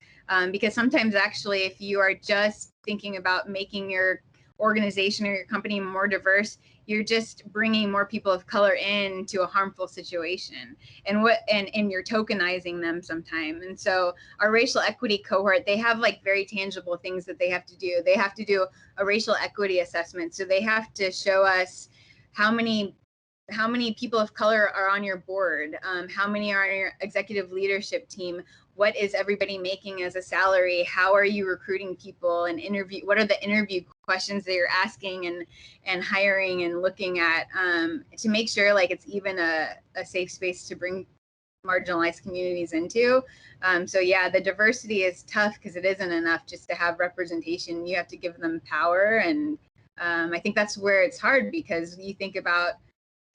Because sometimes actually, if you are just thinking about making your organization or your company more diverse, you're just bringing more people of color into a harmful situation, and you're tokenizing them sometimes. And so our racial equity cohort, they have like very tangible things that they have to do. They have to do a racial equity assessment. So they have to show us how many people of color are on your board, how many are on your executive leadership team, what is everybody making as a salary, how are you recruiting people, and what are the interview questions that you're asking and hiring and looking at, to make sure like it's even a safe space to bring marginalized communities into. So yeah, the diversity is tough because it isn't enough just to have representation. You have to give them power, and I think that's where it's hard, because you think about,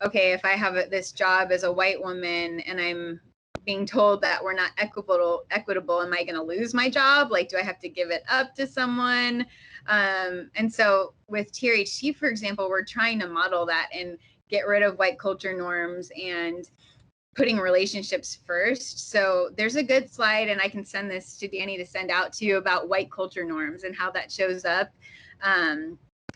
okay, if I have this job as a white woman and I'm being told that we're not equitable, am I going to lose my job? Like, do I have to give it up to someone? And so with TRHT, for example, we're trying to model that and get rid of white culture norms and putting relationships first. So there's a good slide, and I can send this to Danny to send out to you, about white culture norms and how that shows up.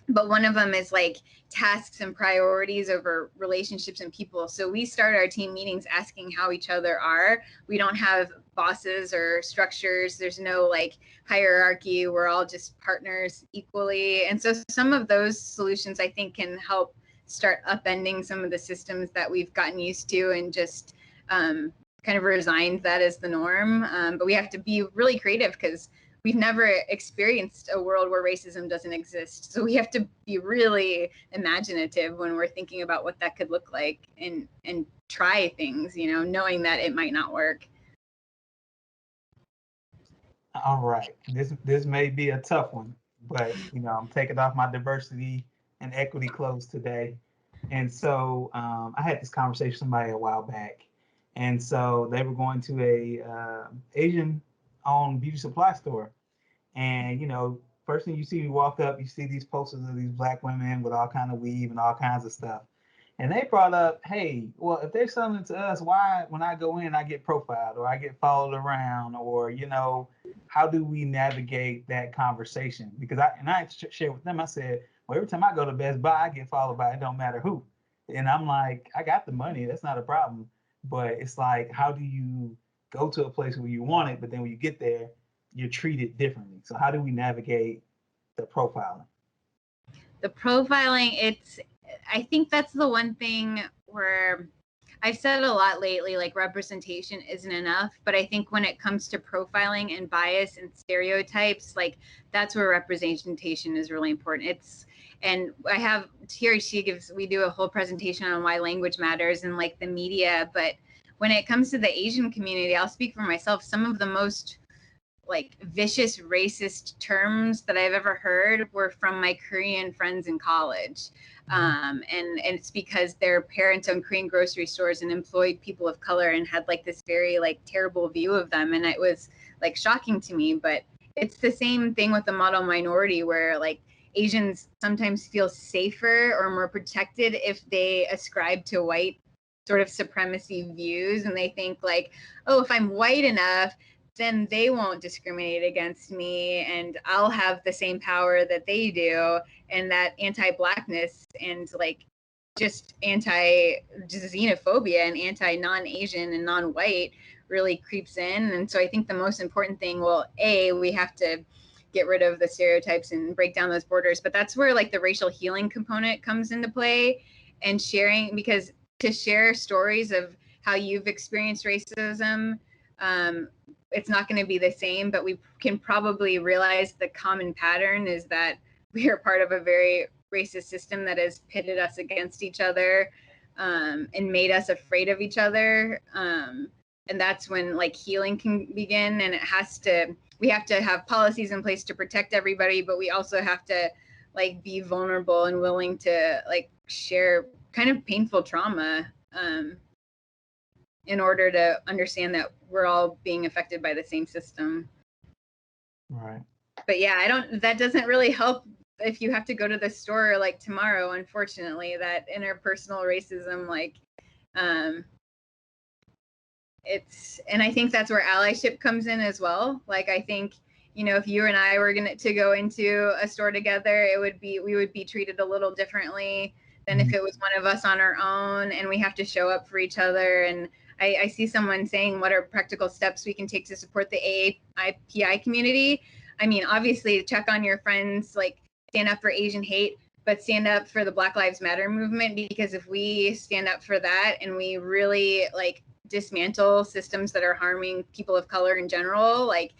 But one of them is like tasks and priorities over relationships and people. So we start our team meetings asking how each other are. We don't have bosses or structures. There's no like hierarchy. We're all just partners equally. And so some of those solutions, I think, can help start upending some of the systems that we've gotten used to and just kind of resigned that as the norm. But we have to be really creative, because we've never experienced a world where racism doesn't exist. So we have to be really imaginative when we're thinking about what that could look like, and try things, knowing that it might not work. All right, this may be a tough one, but I'm taking off my diversity and equity clothes today. And so I had this conversation with somebody a while back, and so they were going to a Asian owned beauty supply store, and first thing you see, you walk up, you see these posters of these black women with all kind of weave and all kinds of stuff. And they brought up, hey, well, if they're selling it to us, why, when I go in, I get profiled or I get followed around, or, how do we navigate that conversation? Because I shared with them, I said, well, every time I go to Best Buy, I get followed by it don't matter who. And I'm like, I got the money, that's not a problem. But it's like, how do you go to a place where you want it, but then when you get there, you're treated differently? So how do we navigate the profiling? The profiling, I think that's the one thing where I've said a lot lately, like representation isn't enough, but I think when it comes to profiling and bias and stereotypes, like that's where representation is really important. And I have we do a whole presentation on why language matters and like the media, but when it comes to the Asian community, I'll speak for myself, some of the most like vicious racist terms that I've ever heard were from my Korean friends in college. And it's because their parents owned Korean grocery stores and employed people of color and had like this very like terrible view of them. And it was like shocking to me, but it's the same thing with the model minority where like Asians sometimes feel safer or more protected if they ascribe to white sort of supremacy views. And they think like, oh, if I'm white enough, then they won't discriminate against me and I'll have the same power that they do. And that anti-blackness and like just xenophobia and anti-non-Asian and non-white really creeps in. And so I think the most important thing, we have to get rid of the stereotypes and break down those borders. But that's where like the racial healing component comes into play, and sharing, because to share stories of how you've experienced racism, it's not going to be the same, but we can probably realize the common pattern is that we are part of a very racist system that has pitted us against each other, and made us afraid of each other. And that's when like healing can begin. And we have to have policies in place to protect everybody, but we also have to like be vulnerable and willing to like share kind of painful trauma, in order to understand that we're all being affected by the same system. Right. But yeah, that doesn't really help if you have to go to the store like tomorrow, unfortunately, that interpersonal racism, like, and I think that's where allyship comes in as well. Like, I think, if you and I were to go into a store together, we would be treated a little differently than if it was one of us on our own, and we have to show up for each other. And I see someone saying, what are practical steps we can take to support the AAPI community? I mean, obviously, check on your friends, like stand up for Asian hate, but stand up for the Black Lives Matter movement, because if we stand up for that and we really like dismantle systems that are harming people of color in general, like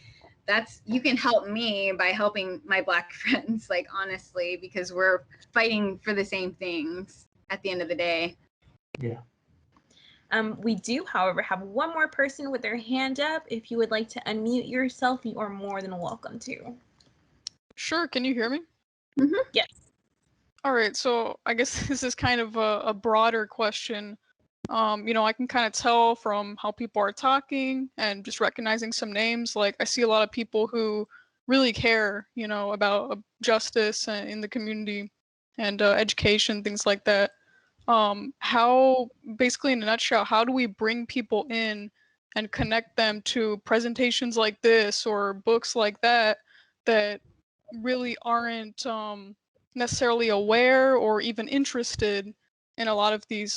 you can help me by helping my Black friends, like honestly, because we're fighting for the same things at the end of the day. Yeah. We do, however, have one more person with their hand up. If you would like to unmute yourself, you are more than welcome to. Sure, can you hear me? Mm-hmm. Yes. All right, so I guess this is kind of a broader question. I can kind of tell from how people are talking and just recognizing some names. Like, I see a lot of people who really care, about justice in the community and education, things like that. How, basically in a nutshell, how do we bring people in and connect them to presentations like this or books like that really aren't necessarily aware or even interested in a lot of these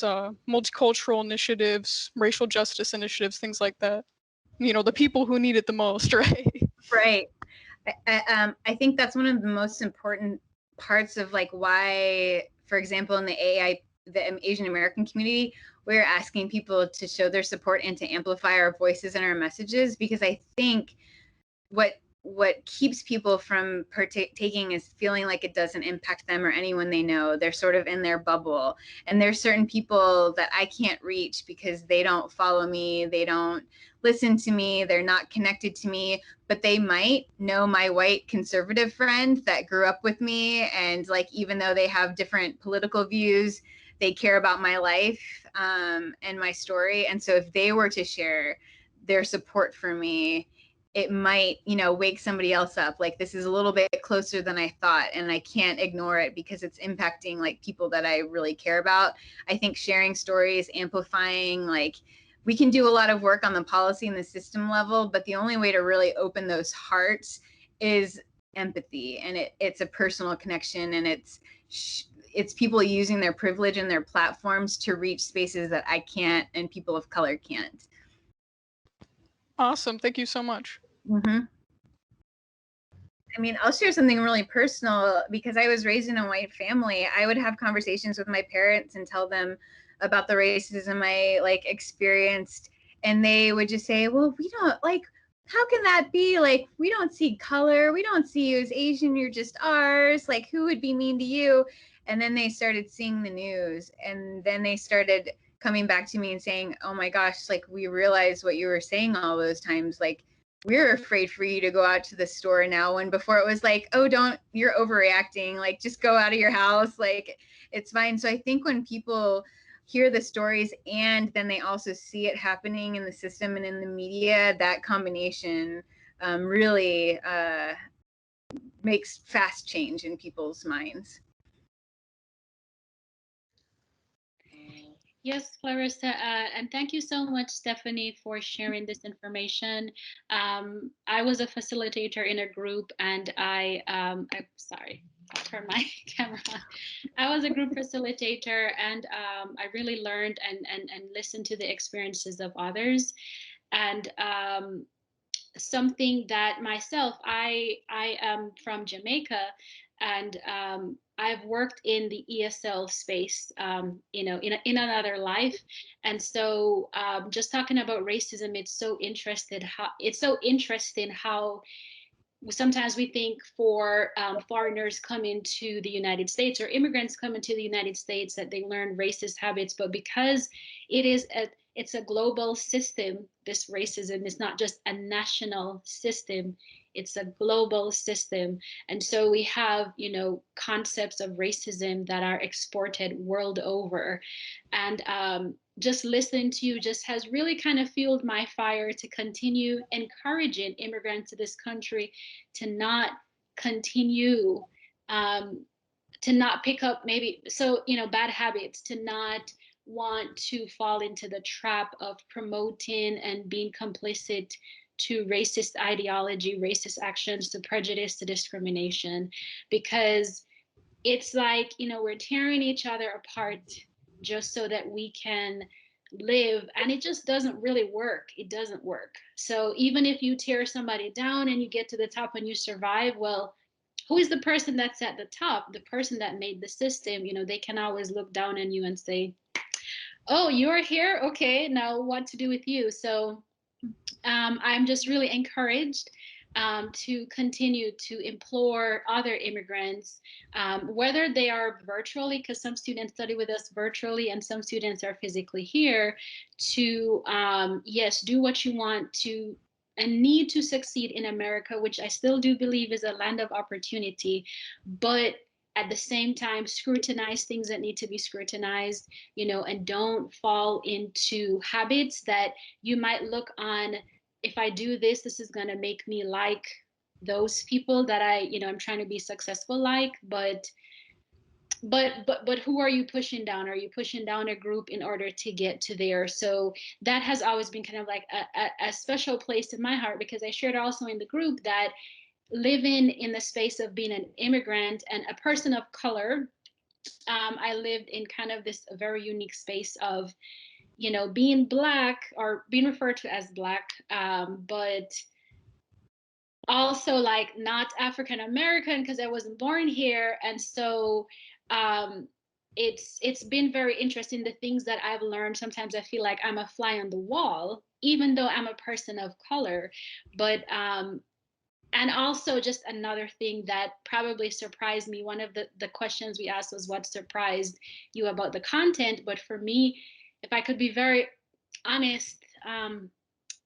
multicultural initiatives, racial justice initiatives, things like that? The people who need it the most, right? Right. I think that's one of the most important parts of like why, for example, in the Asian American community, we're asking people to show their support and to amplify our voices and our messages, because I think what keeps people from partaking is feeling like it doesn't impact them or anyone they know. They're sort of in their bubble. And there's certain people that I can't reach because they don't follow me, they don't listen to me, they're not connected to me, but they might know my white conservative friend that grew up with me. And like, even though they have different political views, they care about my life, and my story. And so if they were to share their support for me, it might, you know, wake somebody else up. Like, this is a little bit closer than I thought, and I can't ignore it because it's impacting like people that I really care about. I think sharing stories, amplifying, like, we can do a lot of work on the policy and the system level, but the only way to really open those hearts is empathy, and it's a personal connection, and it's people using their privilege and their platforms to reach spaces that I can't and people of color can't. Awesome. Thank you so much. Mm-hmm. I mean, I'll share something really personal. Because I was raised in a white family, I would have conversations with my parents and tell them about the racism I like experienced, and they would just say, well, we don't, like, how can that be? Like, we don't see color, we don't see you as Asian, you're just ours, like, who would be mean to you? And then they started seeing the news, and then they started coming back to me and saying, oh my gosh, like, we realized what you were saying all those times, like, we're afraid for you to go out to the store now, when before it was like, oh, don't, you're overreacting, like, just go out of your house, like, it's fine. So I think when people hear the stories and then they also see it happening in the system and in the media, that combination really makes fast change in people's minds. Yes, Clarissa, and thank you so much, Stephanie, for sharing this information. I was a facilitator in a group, and I'm sorry, I'll turn my camera on. I was a group facilitator, and I really learned and listened to the experiences of others. And something that myself, I am from Jamaica, and I've worked in the ESL space, you know, in another life. And so just talking about racism, it's so interesting how sometimes we think for foreigners coming to the United States or immigrants coming to the United States that they learn racist habits, but because it's a global system, this racism is not just a national system, it's a global system. And so we have, you know, concepts of racism that are exported world over. And just listening to you just has really kind of fueled my fire to continue encouraging immigrants to this country to not continue to not pick up maybe bad habits, to not want to fall into the trap of promoting and being complicit to racist ideology, racist actions, to prejudice, to discrimination, because it's like, you know, we're tearing each other apart just so that we can live, and it just doesn't really work. It doesn't work. So even if you tear somebody down and you get to the top and you survive, well, who is the person that's at the top? The person that made the system. You know, they can always look down on you and say, oh, you're here, okay, now what to do with you? So I'm just really encouraged to continue to implore other immigrants, whether they are virtually, because some students study with us virtually and some students are physically here, to yes, do what you want to and need to succeed in America, which I still do believe is a land of opportunity, but at the same time, scrutinize things that need to be scrutinized, you know, and don't fall into habits that you might look on. If I do this, this is going to make me like those people that I'm trying to be successful like, but who are you pushing down? Are you pushing down a group in order to get to there? So that has always been kind of like a special place in my heart, because I shared also in the group that living in the space of being an immigrant and a person of color, I lived in kind of this very unique space of, you know, being Black or being referred to as Black, but also like not African American because I wasn't born here. And so it's been very interesting, the things that I've learned. Sometimes I feel like I'm a fly on the wall, even though I'm a person of color. But and also just another thing that probably surprised me, one of the questions we asked was what surprised you about the content? But for me, if I could be very honest,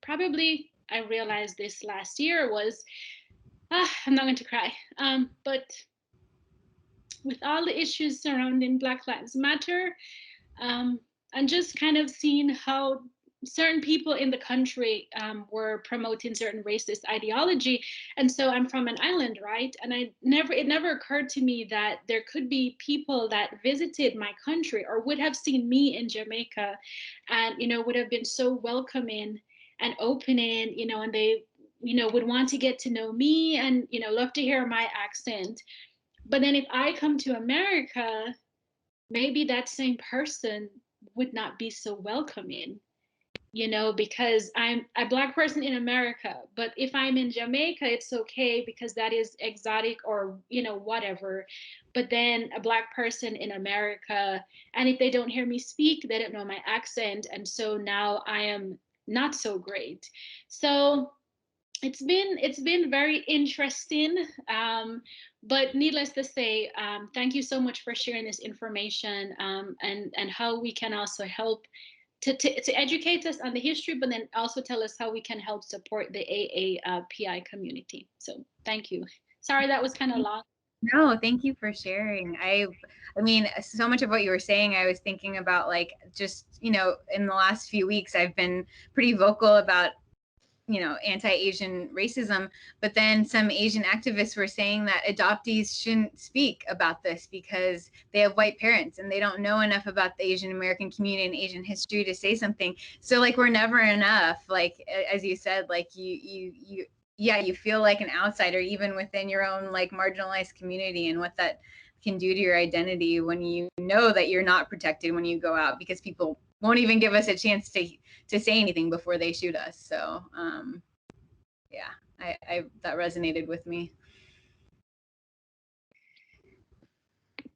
probably I realized this last year was, I'm not going to cry, but with all the issues surrounding Black Lives Matter, and just kind of seeing how certain people in the country were promoting certain racist ideology. And so I'm from an island, right? And it never occurred to me that there could be people that visited my country or would have seen me in Jamaica and, would have been so welcoming and opening, and they, would want to get to know me and, love to hear my accent. But then if I come to America, maybe that same person would not be so welcoming, because I'm a Black person in America. But if I'm in Jamaica, it's okay because that is exotic or, whatever. But then a Black person in America, and if they don't hear me speak, they don't know my accent. And so now I am not so great. So it's been very interesting, but needless to say, thank you so much for sharing this information, and how we can also help to educate us on the history, but then also tell us how we can help support the AAPI community. So thank you. Sorry that was kind of long. No, thank you for sharing. I mean, so much of what you were saying, I was thinking about, like, just, in the last few weeks, I've been pretty vocal about, anti-Asian racism, but then some Asian activists were saying that adoptees shouldn't speak about this because they have white parents and they don't know enough about the Asian American community and Asian history to say something. So, like, we're never enough. Like, as you said, like, you feel like an outsider even within your own, like, marginalized community, and what that can do to your identity when you know that you're not protected when you go out, because people won't even give us a chance to say anything before they shoot us. So yeah, I that resonated with me.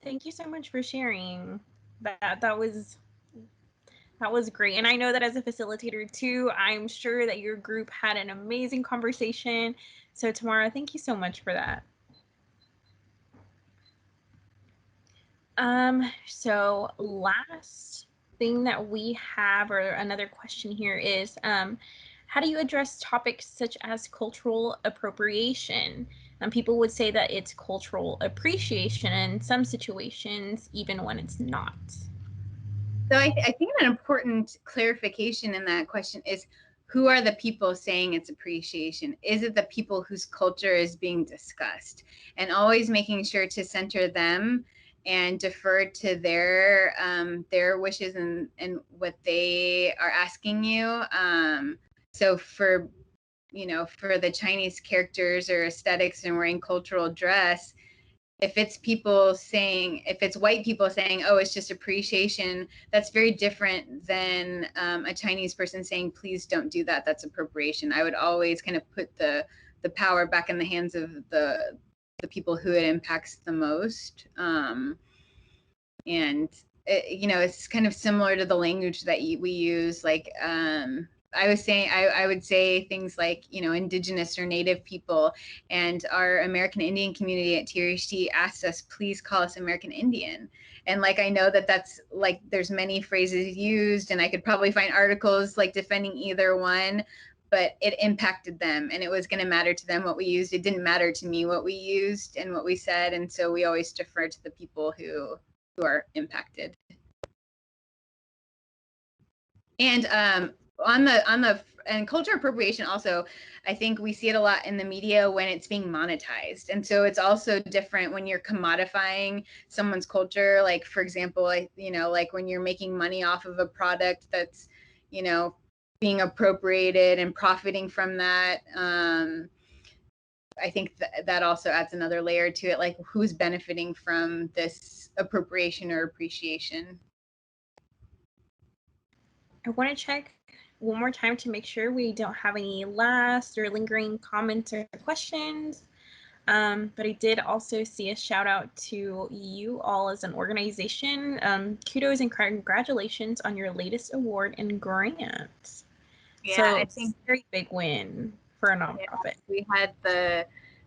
Thank you so much for sharing. That was great. And I know that as a facilitator too, I'm sure that your group had an amazing conversation. So Tamara, thank you so much for that. So last thing that we have, or another question here, is how do you address topics such as cultural appropriation? People would say that it's cultural appreciation in some situations, even when it's not. So I think an important clarification in that question is, who are the people saying it's appreciation? Is it the people whose culture is being discussed? And always making sure to center them and defer to their wishes and what they are asking you. So for the Chinese characters or aesthetics and wearing cultural dress, if it's white people saying, oh, it's just appreciation, that's very different than a Chinese person saying, please don't do that, that's appropriation. I would always kind of put the power back in the hands of the people who it impacts the most. And it's kind of similar to the language that we use, like I was saying, I would say things like, indigenous or native people, and our American Indian community at TRHT asked us, please call us American Indian. And, like, I know that's, like, there's many phrases used, and I could probably find articles, like, defending either one, but it impacted them, and it was going to matter to them what we used. It didn't matter to me what we used and what we said, and so we always defer to the people who are impacted. And and culture appropriation also, I think we see it a lot in the media when it's being monetized. And so it's also different when you're commodifying someone's culture. Like, for example, like when you're making money off of a product that's, being appropriated and profiting from that. I think that also adds another layer to it, like who's benefiting from this appropriation or appreciation. I want to check one more time to make sure we don't have any last or lingering comments or questions. But I did also see a shout out to you all as an organization. Kudos and congratulations on your latest award and grant. Yeah, so I think very big win for a nonprofit. We had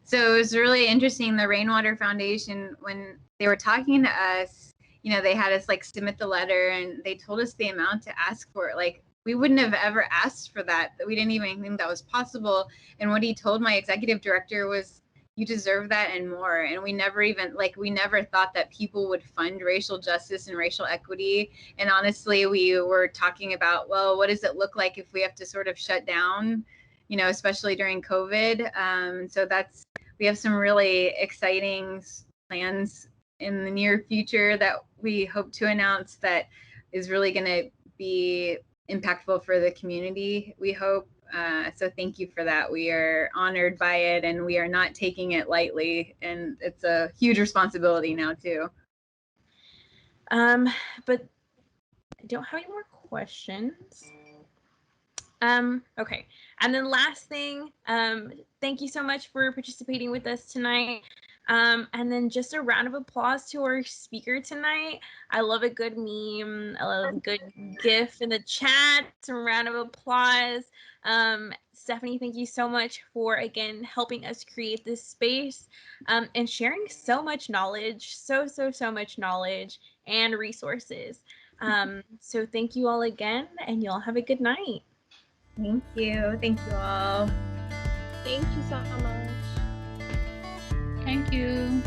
so it was really interesting. The Rainwater Foundation, when they were talking to us, they had us, like, submit the letter, and they told us the amount to ask for it. Like, we wouldn't have ever asked for that. We didn't even think that was possible. And what he told my executive director was, you deserve that and more. And we never thought that people would fund racial justice and racial equity. And honestly, we were talking about, well, what does it look like if we have to sort of shut down, you know, especially during COVID. So we have some really exciting plans in the near future that we hope to announce that is really going to be impactful for the community, we hope. So thank you for that. We are honored by it, and we are not taking it lightly. And it's a huge responsibility now too. But I don't have any more questions. Okay. And then last thing, thank you so much for participating with us tonight. And then just a round of applause to our speaker tonight. I love a good meme. I love a good GIF in the chat. Some round of applause. Stephanie, thank you so much for, again, helping us create this space and sharing so much knowledge, so much knowledge and resources. So thank you all again, and y'all have a good night. Thank you. Thank you all. Thank you so much. Thank you.